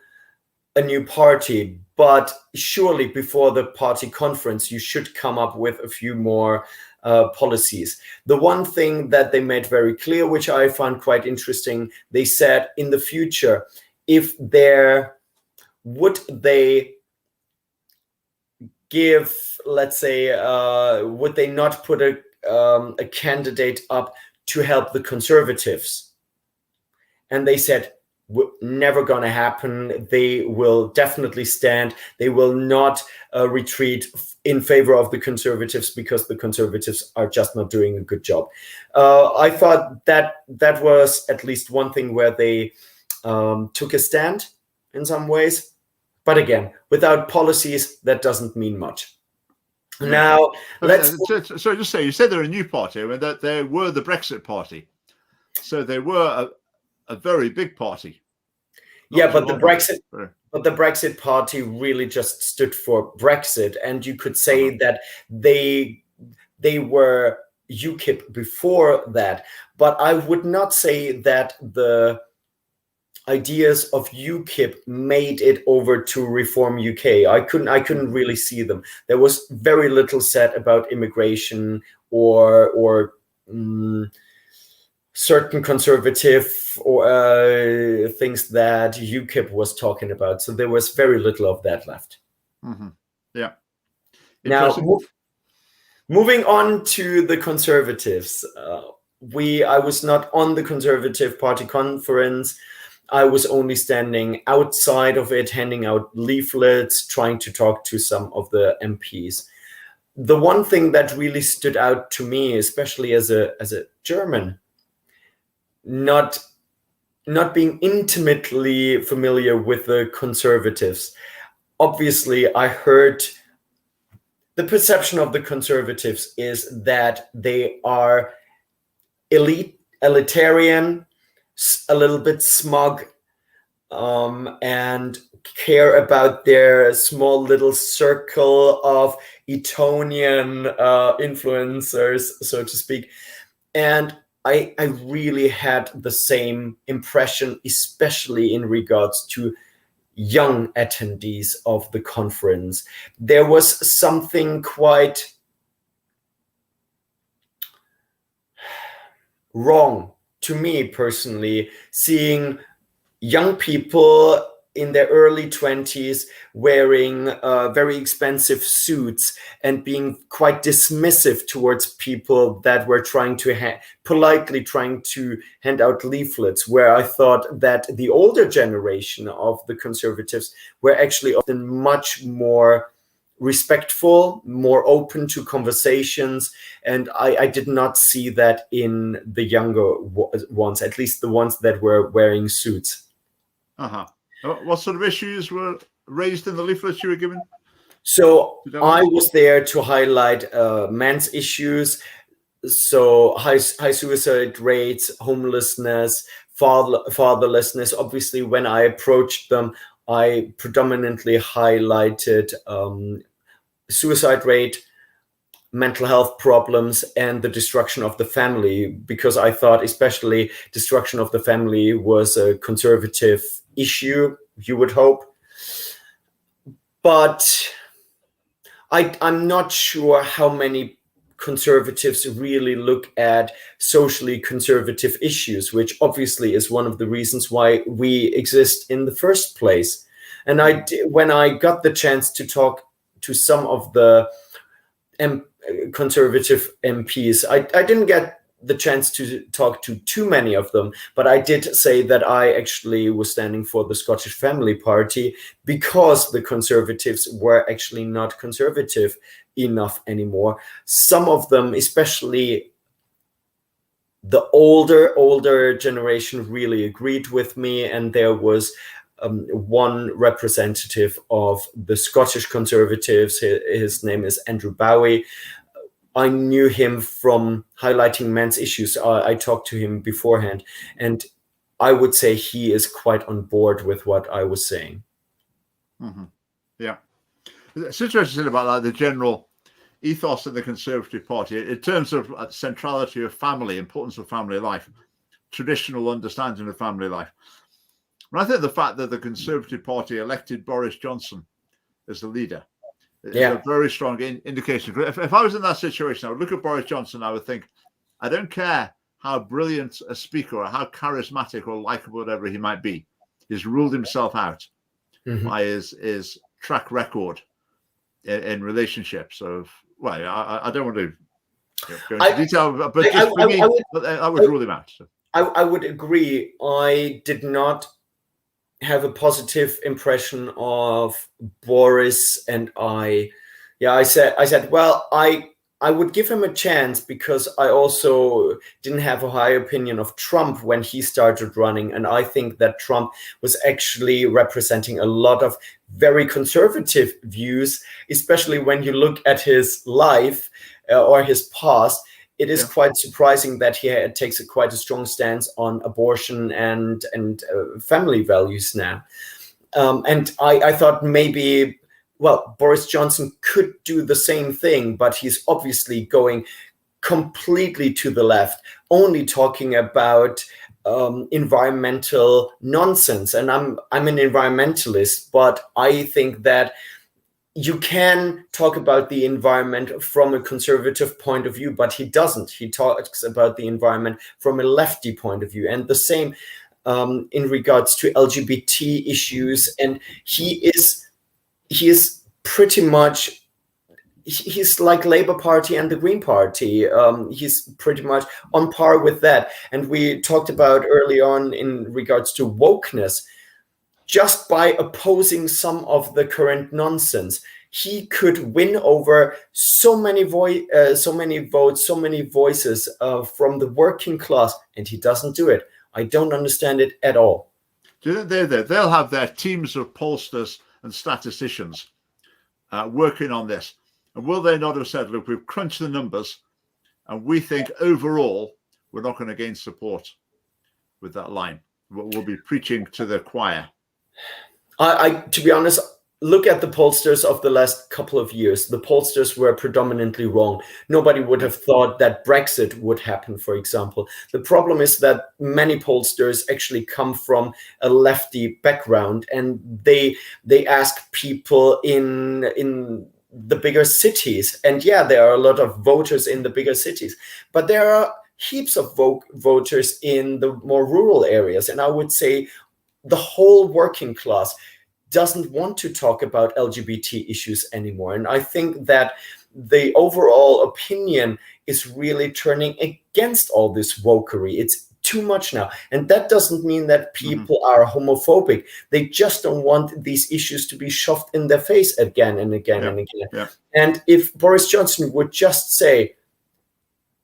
party, but surely before the party conference, you should come up with a few more policies. The one thing that they made very clear, which I found quite interesting, they said in the future, if there would they give, let's say, would they not put a candidate up to help the Conservatives? And they said, never going to happen. They will definitely stand. They will not retreat in favor of the Conservatives because the Conservatives are just not doing a good job. I thought that was at least one thing where they took a stand in some ways. But again, without policies, that doesn't mean much. Now, So just say, you said they're a new party, and that they were the Brexit party. So they were a very big party. Yeah, but the Brexit party really just stood for Brexit, and you could say that they were UKIP before that. But I would not say that the ideas of UKIP made it over to Reform UK. I couldn't really see them. There was very little said about immigration or certain conservative or things that UKIP was talking about. So there was very little of that left. Yeah. Now, moving on to the Conservatives. I was not on the Conservative Party conference. I was only standing outside of it, handing out leaflets, trying to talk to some of the MPs. The one thing that really stood out to me, especially as a German, not being intimately familiar with the Conservatives. Obviously, I heard the perception of the Conservatives is that they are elitarian, a little bit smug, and care about their small little circle of Etonian influencers, so to speak. And I really had the same impression, especially in regards to young attendees of the conference. There was something quite wrong to me personally, seeing young people in their early 20s wearing very expensive suits and being quite dismissive towards people that were politely trying to hand out leaflets, where I thought that the older generation of the Conservatives were actually often much more respectful, more open to conversations, and I did not see that in the younger ones, at least the ones that were wearing suits. What sort of issues were raised in the leaflets you were given? So I was there to highlight men's issues, so high suicide rates, homelessness, fatherlessness. Obviously, when I approached them, I predominantly highlighted suicide rate, mental health problems, and the destruction of the family, because I thought especially destruction of the family was a conservative issue, you would hope. But I'm not sure how many conservatives really look at socially conservative issues, which obviously is one of the reasons why we exist in the first place. And when I got the chance to talk to some of the conservative MPs, I didn't get the chance to talk to too many of them, but I did say that I actually was standing for the Scottish Family Party because the Conservatives were actually not conservative enough anymore. Some of them, especially the older generation really agreed with me, and there was one representative of the Scottish Conservatives. His name is Andrew Bowie. I knew him from highlighting men's issues. I talked to him beforehand, and I would say he is quite on board with what I was saying. Mm-hmm. Yeah. It's interesting about that, the general ethos of the Conservative Party in terms of centrality of family, importance of family life, traditional understanding of family life. And I think the fact that the Conservative Party elected Boris Johnson as the leader is a very strong indication. If I was in that situation, I would look at Boris Johnson, I would think, I don't care how brilliant a speaker or how charismatic or likable, whatever he might be, he's ruled himself out by his track record in relationships of, well, I don't want to go into detail, but just for me, I would rule him out. So. I would agree. I did not have a positive impression of Boris, and I said, well, I would give him a chance because I also didn't have a high opinion of Trump when he started running. And I think that Trump was actually representing a lot of very conservative views, especially when you look at his life or his past. It is quite surprising that he takes quite a strong stance on abortion and family values now. And I thought maybe, well, Boris Johnson could do the same thing, but he's obviously going completely to the left, only talking about environmental nonsense. And I'm an environmentalist, but I think that you can talk about the environment from a conservative point of view, but he doesn't. He talks about the environment from a lefty point of view, and the same in regards to LGBT issues. And he is pretty much, he's like Labour Party and the Green Party. He's pretty much on par with that. And we talked about early on in regards to wokeness. Just by opposing some of the current nonsense, he could win over so many votes, so many voices from the working class, and he doesn't do it. I don't understand it at all. They'll have their teams of pollsters and statisticians working on this. And will they not have said, look, we've crunched the numbers, and we think overall we're not going to gain support with that line. We'll be preaching to the choir. I to be honest, look at the pollsters of the last couple of years. The pollsters were predominantly wrong. Nobody would have thought that Brexit would happen, for example. The problem is that many pollsters actually come from a lefty background, and they ask people in the bigger cities. And yeah, there are a lot of voters in the bigger cities, but there are heaps of voters in the more rural areas. And I would say the whole working class doesn't want to talk about LGBT issues anymore. And I think that the overall opinion is really turning against all this wokery. It's too much now. And that doesn't mean that people are homophobic. They just don't want these issues to be shoved in their face again and again and again. Yeah. And if Boris Johnson would just say,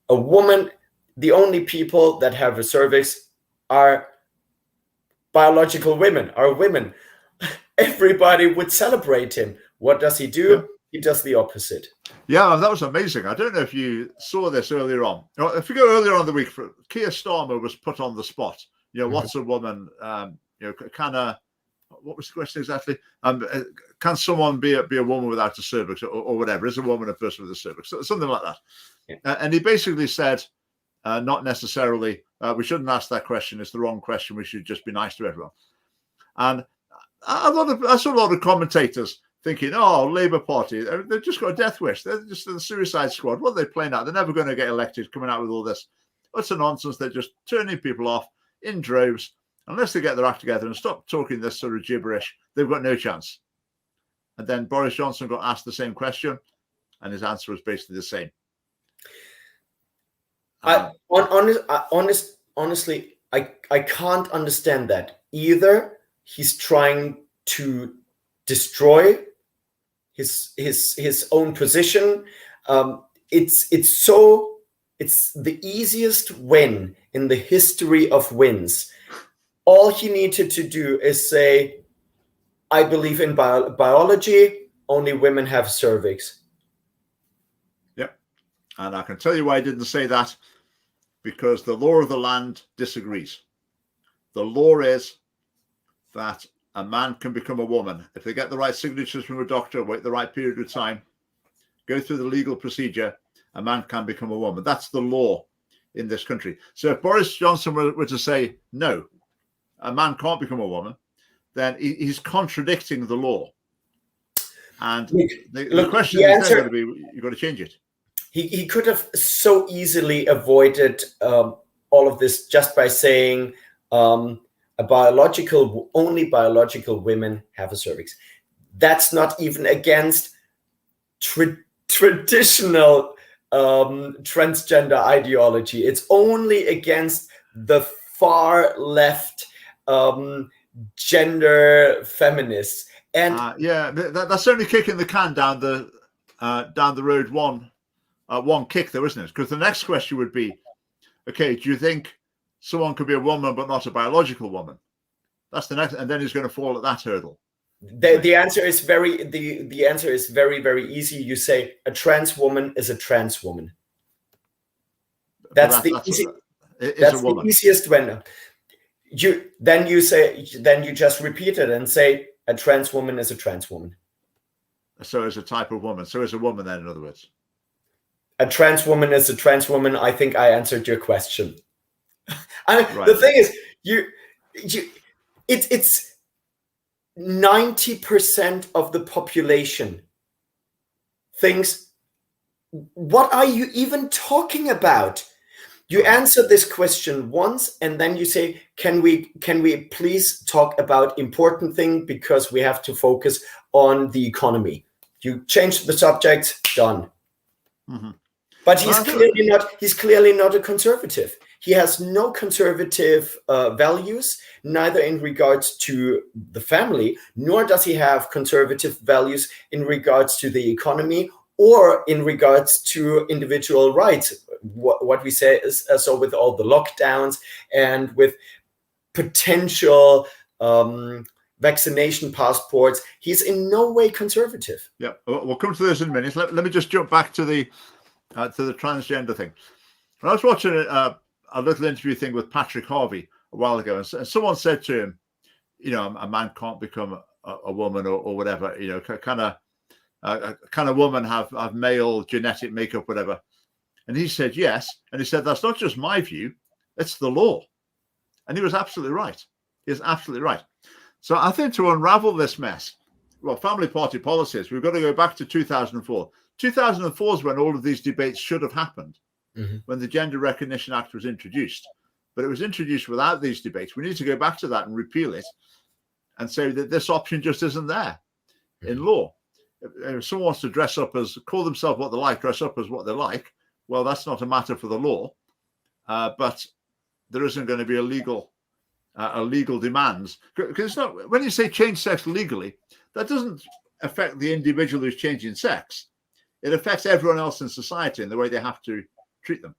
a woman, the only people that have a cervix are biological women, are women, everybody would celebrate him. What does he do? Yeah. He does the opposite. Yeah, that was amazing. I don't know if you saw this earlier on. If you go earlier on the week, Keir Starmer was put on the spot. What's a woman? What was the question exactly? Can someone be a woman without a cervix or whatever? Is a woman a person with a cervix? Something like that. Yeah. And he basically said, not necessarily, we shouldn't ask that question. It's the wrong question. We should just be nice to everyone. And I saw a lot of commentators thinking, oh, Labour Party, they've just got a death wish. They're just the Suicide Squad. What are they playing at? They're never going to get elected, coming out with all this. What's a nonsense? They're just turning people off in droves. Unless they get their act together and stop talking this sort of gibberish, they've got no chance. And then Boris Johnson got asked the same question, and his answer was basically the same. Honestly, I can't understand that. Either he's trying to destroy his own position. It's so it's the easiest win in the history of wins. All he needed to do is say, I believe in biology, only women have cervix. Yep. And I can tell you why I didn't say that, because the law of the land disagrees. The law is that a man can become a woman if they get the right signatures from a doctor, wait the right period of time, go through the legal procedure. A man can become a woman. That's the law in this country. So if Boris Johnson were to say, no, a man can't become a woman, then he's contradicting the law. And the question is then going to be, you've got to change it. He could have so easily avoided all of this just by saying only biological women have a cervix. That's not even against traditional transgender ideology. It's only against the far left gender feminists. And that's only kicking the can down the road one kick, though, isn't it? Because the next question would be, okay, do you think someone could be a woman but not a biological woman? That's the next, and then he's going to fall at that hurdle. The answer is very, very easy. You say a trans woman is a trans woman. That's the easiest one. Then you just repeat it and say a trans woman is a trans woman. So is a type of woman. So is a woman then, in other words. A trans woman is a trans woman. I think I answered your question. Right. The thing is, it's 90% of the population thinks, what are you even talking about? You answer this question once, and then you say, can we please talk about important thing, because we have to focus Mm-hmm. on the economy. You change the subject, done. Mm-hmm. But he's clearly not a conservative. He has no conservative values, neither in regards to the family, nor does he have conservative values in regards to the economy or in regards to individual rights. What we say is, so with all the lockdowns and with potential vaccination passports, he's in no way conservative. Yeah, we'll come to this in a minute. Let me just jump back to the transgender thing. When I was watching a little interview thing with Patrick Harvey a while ago, and someone said to him, you know, a man can't become a woman or whatever, you know, kind of woman have male genetic makeup, whatever. And he said, yes. And he said, that's not just my view, it's the law. And he was absolutely right. He is absolutely right. So I think to unravel this mess, well, family party policies, we've got to go back to 2004. 2004 is when all of these debates should have happened, when the Gender Recognition Act was introduced. But it was introduced without these debates. We need to go back to that and repeal it and say that this option just isn't there in law. If someone wants to call themselves what they like, dress up as what they like, well, that's not a matter for the law. But there isn't going to be a legal demands. Because it's not, when you say change sex legally, that doesn't affect the individual who's changing sex. It affects everyone else in society and the way they have to treat them.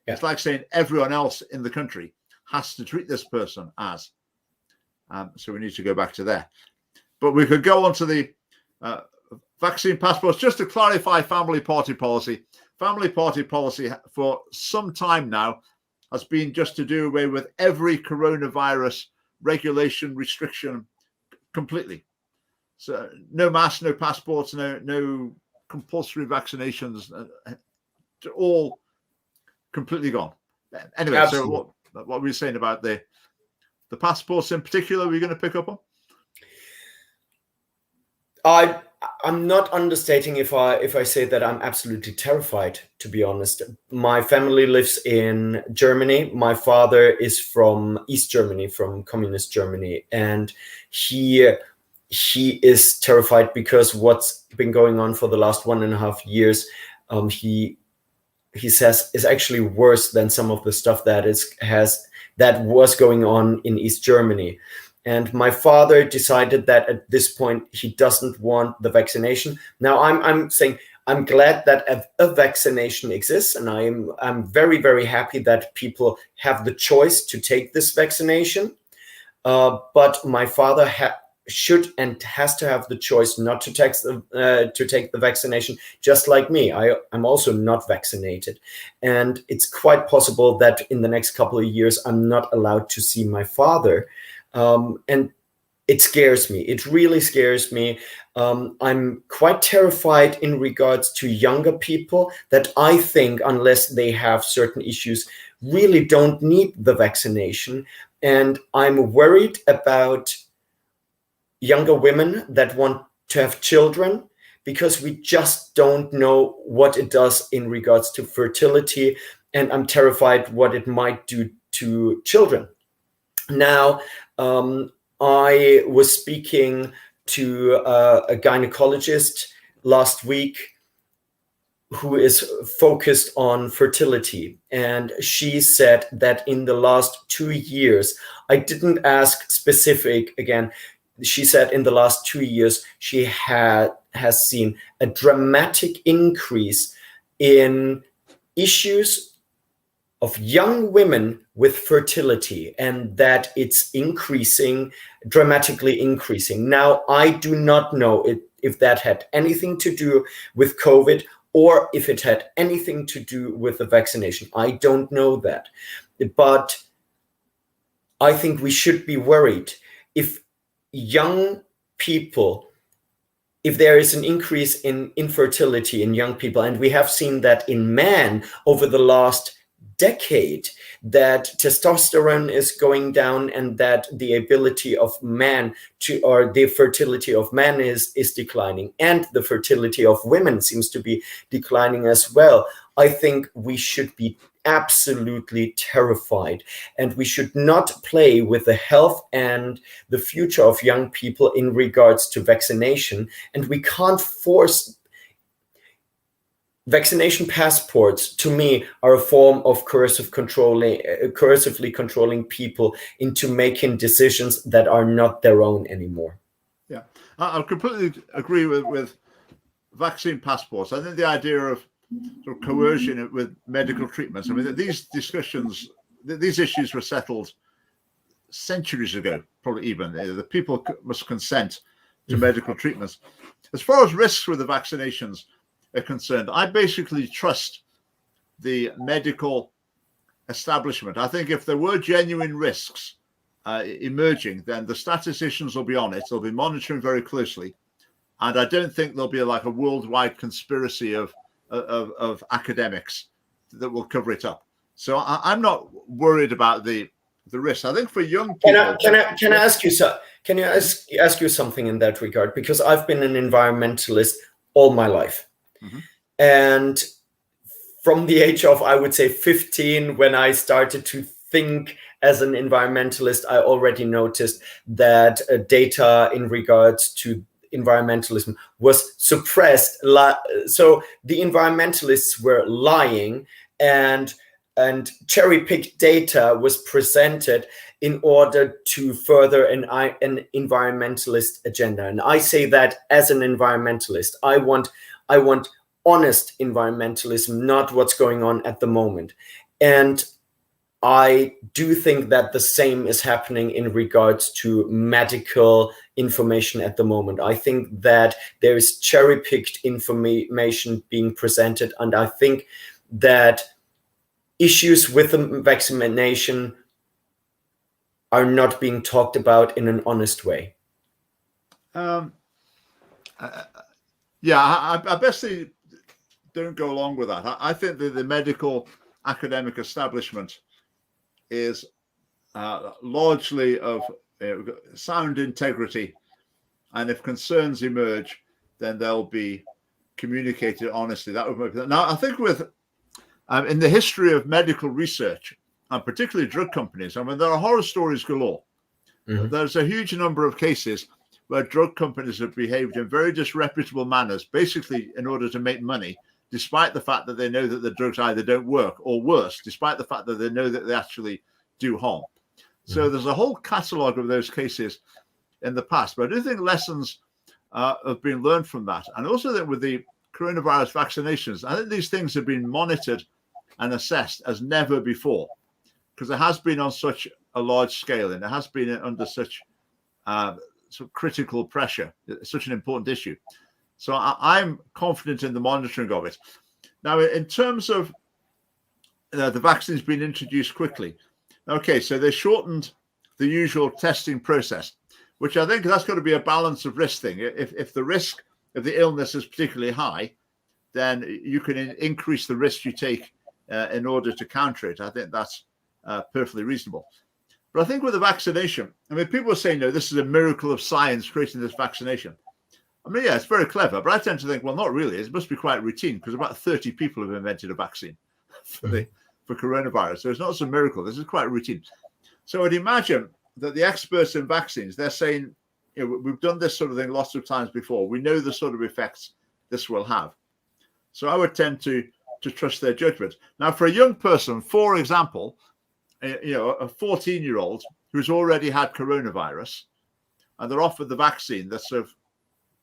Yeah. It's like saying everyone else in the country has to treat this person as. So we need to go back to there. But we could go on to the vaccine passports. Just to clarify family party policy. Family party policy for some time now has been just to do away with every coronavirus regulation, restriction completely. So no masks, no passports, no compulsory vaccinations, all completely gone. Anyway, absolutely. So what were you saying about the passports in particular? Were you going to pick up on? I'm not understating if I say that I'm absolutely terrified, to be honest. My family lives in Germany. My father is from East Germany, from communist Germany, and he is terrified because what's been going on for the last 1.5 years, he says is actually worse than some of the stuff that was going on in East Germany. And my father decided that at this point he doesn't want the vaccination. Now I'm saying I'm glad that a vaccination exists, and I'm very, very happy that people have the choice to take this vaccination. But my father should and has to have the choice not to take the vaccination, just like me. I'm also not vaccinated, and it's quite possible that in the next couple of years I'm not allowed to see my father, and it scares me. It really scares me. I'm quite terrified in regards to younger people that I think, unless they have certain issues, really don't need the vaccination. And I'm worried about younger women that want to have children, because we just don't know what it does in regards to fertility. And I'm terrified what it might do to children. Now, I was speaking to a gynecologist last week who is focused on fertility. And she said that in the last 2 years, I didn't ask specific again. She said in the last 2 years, she has seen a dramatic increase in issues of young women with fertility, and that it's increasing, dramatically increasing. Now, I do not know if that had anything to do with COVID or if it had anything to do with the vaccination. I don't know that. But I think we should be worried if young people, if there is an increase in infertility in young people, and we have seen that in men over the last decade, that testosterone is going down and that the ability of man to, or the fertility of men is declining, and the fertility of women seems to be declining as well. I think we should be absolutely terrified, and we should not play with the health and the future of young people in regards to vaccination. And we can't force. Vaccination passports, to me, are a form of coercively controlling people into making decisions that are not their own anymore. Yeah, I completely agree with vaccine passports. I think the idea of sort of coercion with medical treatments, I mean, these discussions, these issues were settled centuries ago, probably even. The people must consent to medical treatments. As far as risks with the vaccinations are concerned, I basically trust the medical establishment. I think if there were genuine risks emerging, then the statisticians will be on it. They'll be monitoring very closely, and I don't think there'll be like a worldwide conspiracy of academics that will cover it up. So I'm not worried about the risks. I think for young people, can I ask you so? Can you ask you something in that regard? Because I've been an environmentalist all my life. Mm-hmm. And from the age of, I would say, 15, when I started to think as an environmentalist, I already noticed that data in regards to environmentalism was suppressed. So the environmentalists were lying, and cherry-picked data was presented in order to further an environmentalist agenda. And I say that as an environmentalist, I want honest environmentalism, not what's going on at the moment. And I do think that the same is happening in regards to medical information at the moment. I think that there is cherry-picked information being presented, and I think that issues with the vaccination are not being talked about in an honest way. Yeah, I basically don't go along with that. I think that the medical academic establishment is largely of sound integrity, and if concerns emerge, then they'll be communicated honestly. That would make. Now, I think with in the history of medical research, and particularly drug companies, I mean, there are horror stories galore. Mm-hmm. There's a huge number of cases where drug companies have behaved in very disreputable manners, basically in order to make money, despite the fact that they know that the drugs either don't work, or worse, despite the fact that they know that they actually do harm. So there's a whole catalogue of those cases in the past. But I do think lessons have been learned from that. And also that with the coronavirus vaccinations, I think these things have been monitored and assessed as never before, because it has been on such a large scale and it has been under such critical pressure. It's such an important issue. So I'm confident in the monitoring of it. Now, in terms of the vaccines being introduced quickly, okay, so they shortened the usual testing process, which I think that's got to be a balance of risk thing. If the risk of the illness is particularly high, then you can increase the risk you take in order to counter it. I think that's perfectly reasonable. But I think with the vaccination, I mean, people are saying, no, this is a miracle of science creating this vaccination. I mean, yeah, it's very clever, but I tend to think, well, not really. It must be quite routine because about 30 people have invented a vaccine for coronavirus. So it's not a miracle. This is quite routine. So I'd imagine that the experts in vaccines, they're saying, you know, we've done this sort of thing lots of times before. We know the sort of effects this will have. So I would tend to trust their judgment. Now, for a young person, for example, you know, a 14-year-old who's already had coronavirus, and they're offered the vaccine that's of,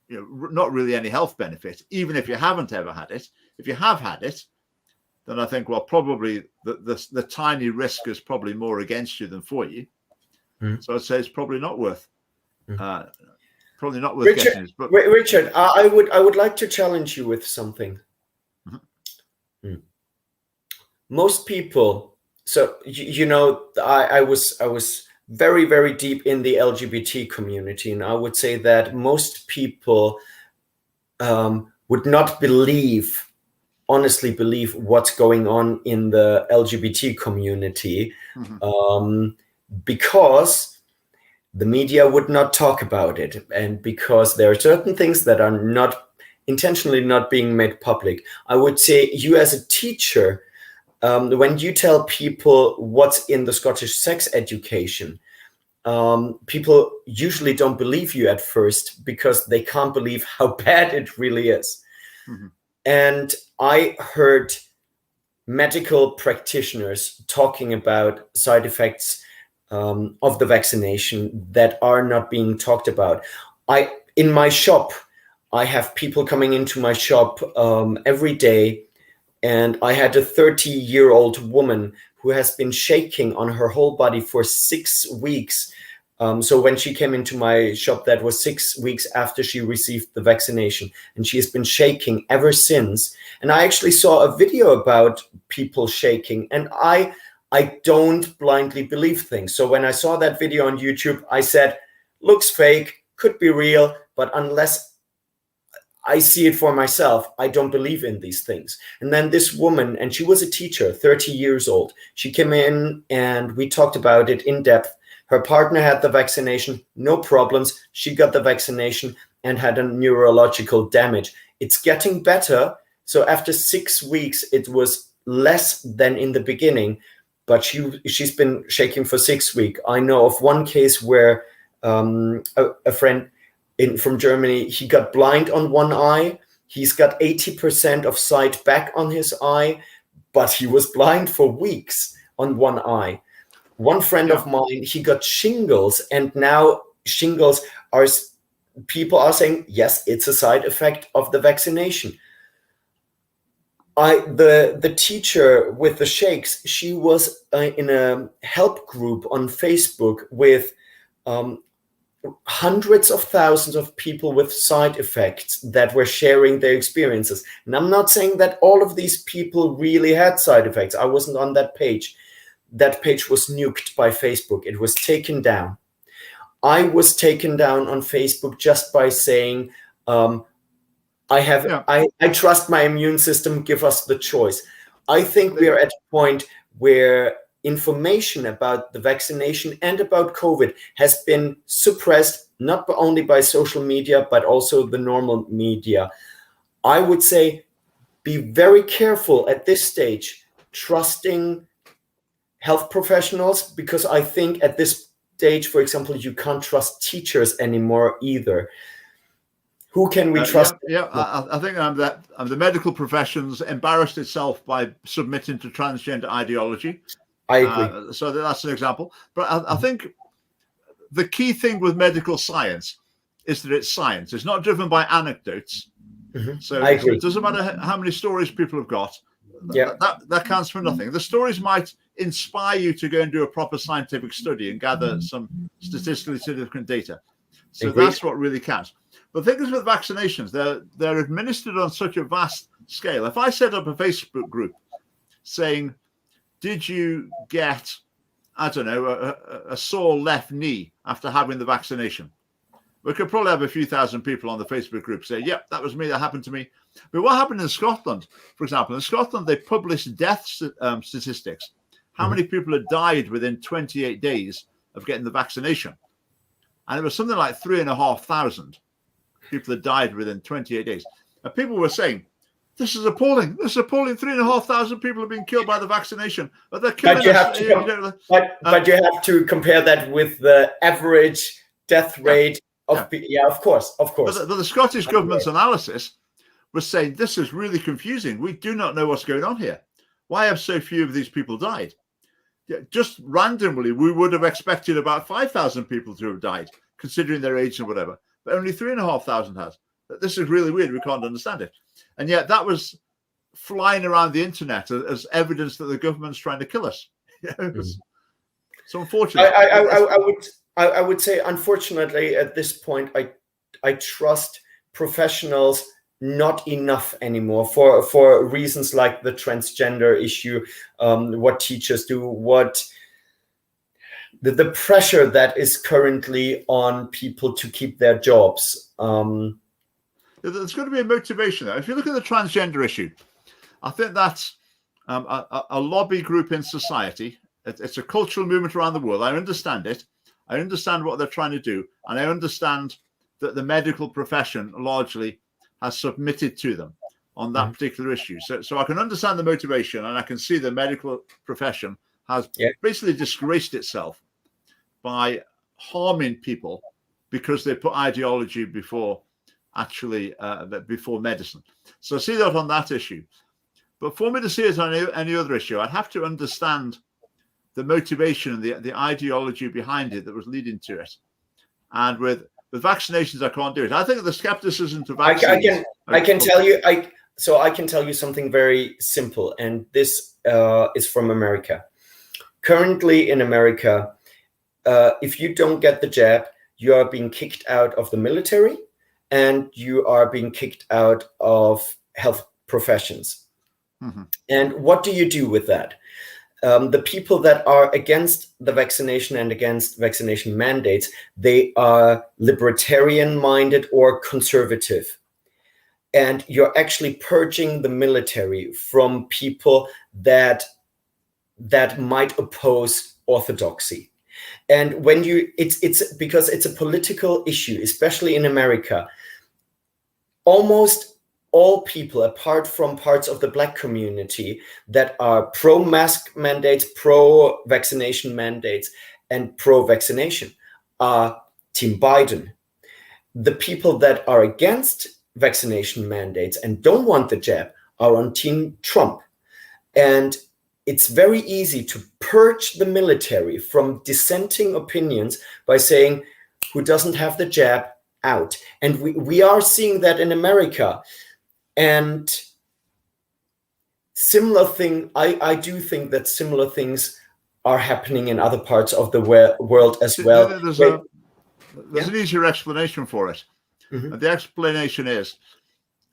you know, not really any health benefit, even if you haven't ever had it. If you have had it, then I think, well, probably the tiny risk is probably more against you than for you. So I'd say it's probably not worth Richard, getting it. But Richard, I would like to challenge you with something. Most people, so you know, I was very, very deep in the LGBT community, and I would say that most people would not honestly believe what's going on in the LGBT community, because the media would not talk about it, and because there are certain things that are not intentionally not being made public. I would say you as a teacher, when you tell people what's in the Scottish sex education, people usually don't believe you at first because they can't believe how bad it really is. And I heard medical practitioners talking about side effects of the vaccination that are not being talked about. In my shop, I have people coming into my shop every day, and I had a 30-year-old woman who has been shaking on her whole body for 6 weeks. So when she came into my shop, that was 6 weeks after she received the vaccination, and she has been shaking ever since. And I actually saw a video about people shaking, and I don't blindly believe things. So when I saw that video on YouTube, I said, looks fake, could be real, but unless I see it for myself, I don't believe in these things. And then this woman, and she was a teacher, 30 years old, she came in and we talked about it in depth. Her partner had the vaccination, no problems. She got the vaccination and had a neurological damage. It's getting better. So after 6 weeks, it was less than in the beginning, but she's been shaking for 6 weeks. I know of one case where a friend from Germany, he got blind on one eye. He's got 80% of sight back on his eye, but he was blind for weeks on one eye. One friend of mine, he got shingles, and now shingles people are saying, yes, it's a side effect of the vaccination. The teacher with the shakes, she was in a help group on Facebook with hundreds of thousands of people with side effects that were sharing their experiences. And I'm not saying that all of these people really had side effects. I wasn't on that page. That page was nuked by Facebook. It was taken down. I was taken down on Facebook just by saying, I trust my immune system, give us the choice. I think we are at a point where information about the vaccination and about COVID has been suppressed, not only by social media, but also the normal media. I would say be very careful at this stage, trusting health professionals, because I think at this stage, for example, you can't trust teachers anymore either. Who can we trust? I think the medical professions embarrassed itself by submitting to transgender ideology. I agree. So that's an example. But I think the key thing with medical science is that it's science. It's not driven by anecdotes. So, I agree. it doesn't matter how many stories people have got. Yeah. That counts for nothing. The stories might inspire you to go and do a proper scientific study and gather some statistically significant data. So Agreed. that's what really counts. But the thing is with vaccinations, they're administered on such a vast scale. If I set up a Facebook group saying, did you get, I don't know, a sore left knee after having the vaccination? We could probably have a few thousand people on the Facebook group say, yep, that was me, that happened to me. But what happened in Scotland, for example, in Scotland, they published death statistics. How many people had died within 28 days of getting the vaccination? And it was something like 3,500 people that died within 28 days. And people were saying, this is appalling. This is appalling. 3,500 people have been killed by the vaccination. But they're killing us. But you have to compare that with the average death rate of course. But the Scottish government's analysis was saying, this is really confusing. We do not know what's going on here. Why have so few of these people died? Just randomly, we would have expected about 5,000 people to have died, considering their age and whatever. But only 3,500 has. This is really weird. We can't understand it. And yet that was flying around the internet as evidence that the government's trying to kill us. So unfortunately, I would say, unfortunately, at this point, I trust professionals not enough anymore for reasons like the transgender issue, what teachers do, what the pressure that is currently on people to keep their jobs. There's going to be a motivation there. If you look at the transgender issue, I think that's a lobby group in society. It's a cultural movement around the world. I understand it. I understand what they're trying to do. And I understand that the medical profession largely has submitted to them on that particular issue. So I can understand the motivation, and I can see the medical profession has basically disgraced itself by harming people because they put ideology before before medicine. So I see that on that issue. But for me to see it on any other issue, I'd have to understand the motivation and the ideology behind it that was leading to it. And with vaccinations, I can't do it. I think the skepticism to vaccines. I can tell you something very simple, and this is from America. Currently in America, if you don't get the jab, you are being kicked out of the military, and you are being kicked out of health professions. And what do you do with that? The people that are against the vaccination and against vaccination mandates, they are libertarian-minded or conservative. And you're actually purging the military from people that might oppose orthodoxy. And when it's because it's a political issue, especially in America. Almost all people, apart from parts of the Black community that are pro-mask mandates, pro-vaccination mandates, and pro-vaccination, are Team Biden. The people that are against vaccination mandates and don't want the jab are on Team Trump. And it's very easy to purge the military from dissenting opinions by saying, who doesn't have the jab, out. And we are seeing that in America. And similar thing, I do think that similar things are happening in other parts of the world as well. There's an easier explanation for it. And the explanation is,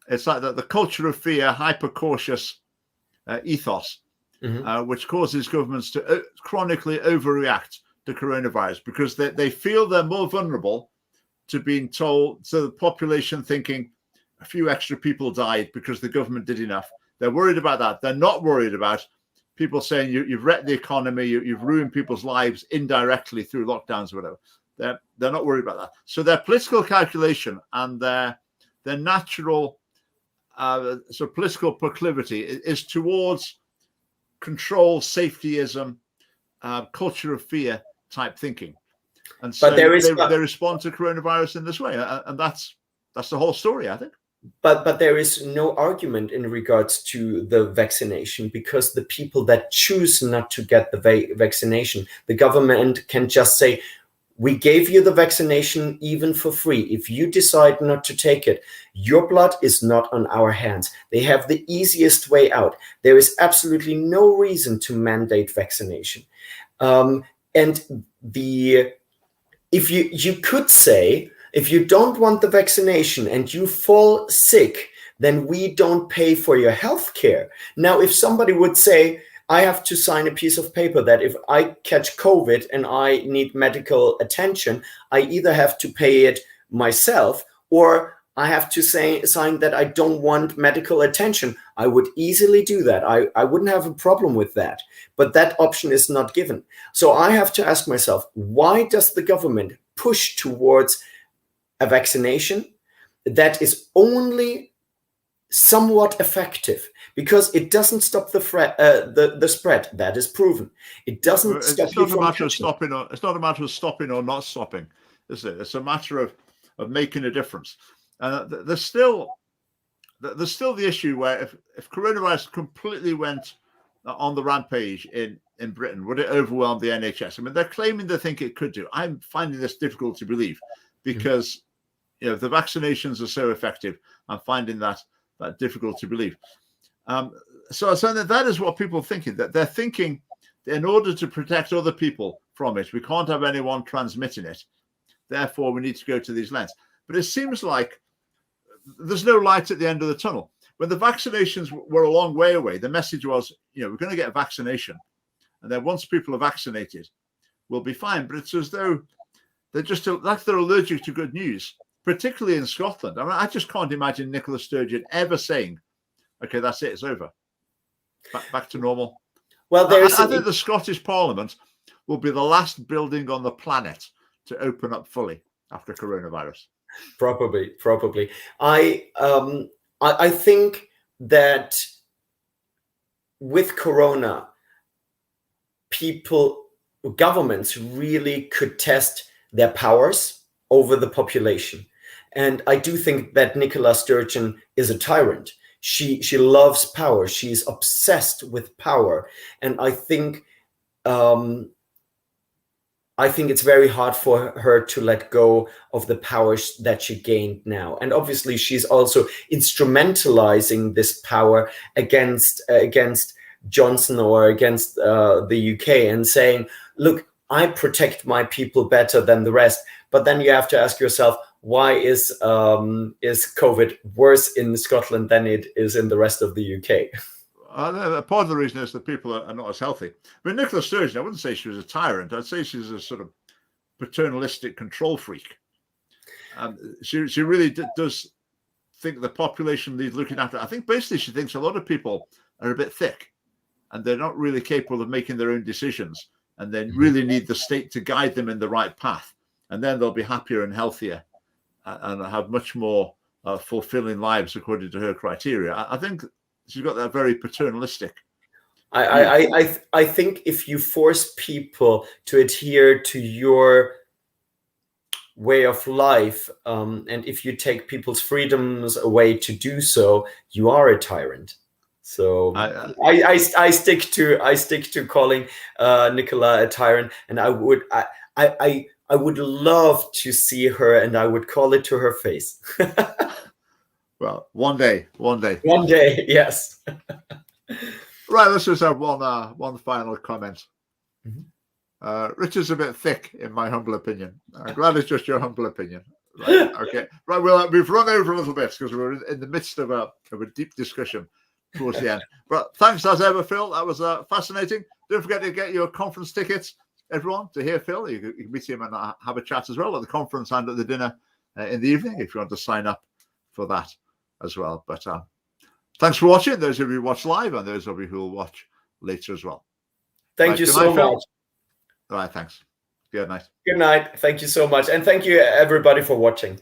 it's like the culture of fear, hyper-cautious ethos, which causes governments to chronically overreact to coronavirus because they feel they're more vulnerable to being told, to the population thinking a few extra people died because the government did enough. They're worried about that. They're not worried about people saying you've wrecked the economy, you've ruined people's lives indirectly through lockdowns or whatever. They're not worried about that. So their political calculation and their natural political proclivity is towards control, safetyism, culture of fear type thinking. And so they respond to coronavirus in this way. And that's the whole story, I think. But there is no argument in regards to the vaccination, because the people that choose not to get the vaccination, the government can just say, We gave you the vaccination even for free. If you decide not to take it, your blood is not on our hands. They have the easiest way out. There is absolutely no reason to mandate vaccination. And if you could say, if you don't want the vaccination and you fall sick, then we don't pay for your health care. Now, if somebody would say, I have to sign a piece of paper that if I catch COVID and I need medical attention, I either have to pay it myself or I have to sign that I don't want medical attention. I would easily do that. I wouldn't have a problem with that. But that option is not given. So I have to ask myself, why does the government push towards a vaccination that is only somewhat effective? Because it doesn't stop the spread. That is proven. It doesn't stop. It's not a matter of stopping, or it's not a matter of stopping or not stopping, is it? It's a matter of making a difference. There's still the issue where if coronavirus completely went on the rampage in Britain, would it overwhelm the NHS? I mean, they're claiming they think it could do. I'm finding this difficult to believe because the vaccinations are so effective. I'm finding that difficult to believe. So that is what people are thinking, that they're thinking in order to protect other people from it, we can't have anyone transmitting it. Therefore, we need to go to these lengths. But it seems like there's no light at the end of the tunnel. When the vaccinations were a long way away, the message was, we're going to get a vaccination. And then once people are vaccinated, we'll be fine. But it's as though they're just like they're allergic to good news, particularly in Scotland. I mean, I just can't imagine Nicola Sturgeon ever saying, okay, that's it, it's over. Back to normal. Well, I think the Scottish Parliament will be the last building on the planet to open up fully after coronavirus. Probably. I think that with Corona, governments really could test their powers over the population. And I do think that Nicola Sturgeon is a tyrant. She loves power. She's obsessed with power. And I think it's very hard for her to let go of the powers that she gained now. And obviously, she's also instrumentalizing this power against Johnson or against the UK and saying, look, I protect my people better than the rest. But then you have to ask yourself, why is COVID worse in Scotland than it is in the rest of the UK? Part of the reason is that people are not as healthy. I mean, Nicola Sturgeon, I wouldn't say she was a tyrant. I'd say she's a sort of paternalistic control freak. She really does think the population needs looking after. I think basically she thinks a lot of people are a bit thick and they're not really capable of making their own decisions and then really need the state to guide them in the right path. And then they'll be happier and healthier and have much more fulfilling lives according to her criteria. I think she's got that very paternalistic. I think if you force people to adhere to your way of life, and if you take people's freedoms away to do so, you are a tyrant. So I stick to calling Nicola a tyrant, and I would love to see her, and I would call it to her face. Well, one day. One day, yes. Right, let's just have one final comment. Richard's a bit thick, in my humble opinion. I'm glad it's just your humble opinion. Right, okay. Right, we've run over a little bit because we're in the midst of a deep discussion towards the end. But thanks as ever, Phil. That was fascinating. Don't forget to get your conference tickets, everyone, to hear Phil. You can meet him and have a chat as well at the conference and at the dinner in the evening if you want to sign up for that as well. But thanks for watching, those of you who watch live and those of you who will watch later as well. Thank you so much. All right, thanks. Good night. Good night. Thank you so much. And thank you, everybody, for watching.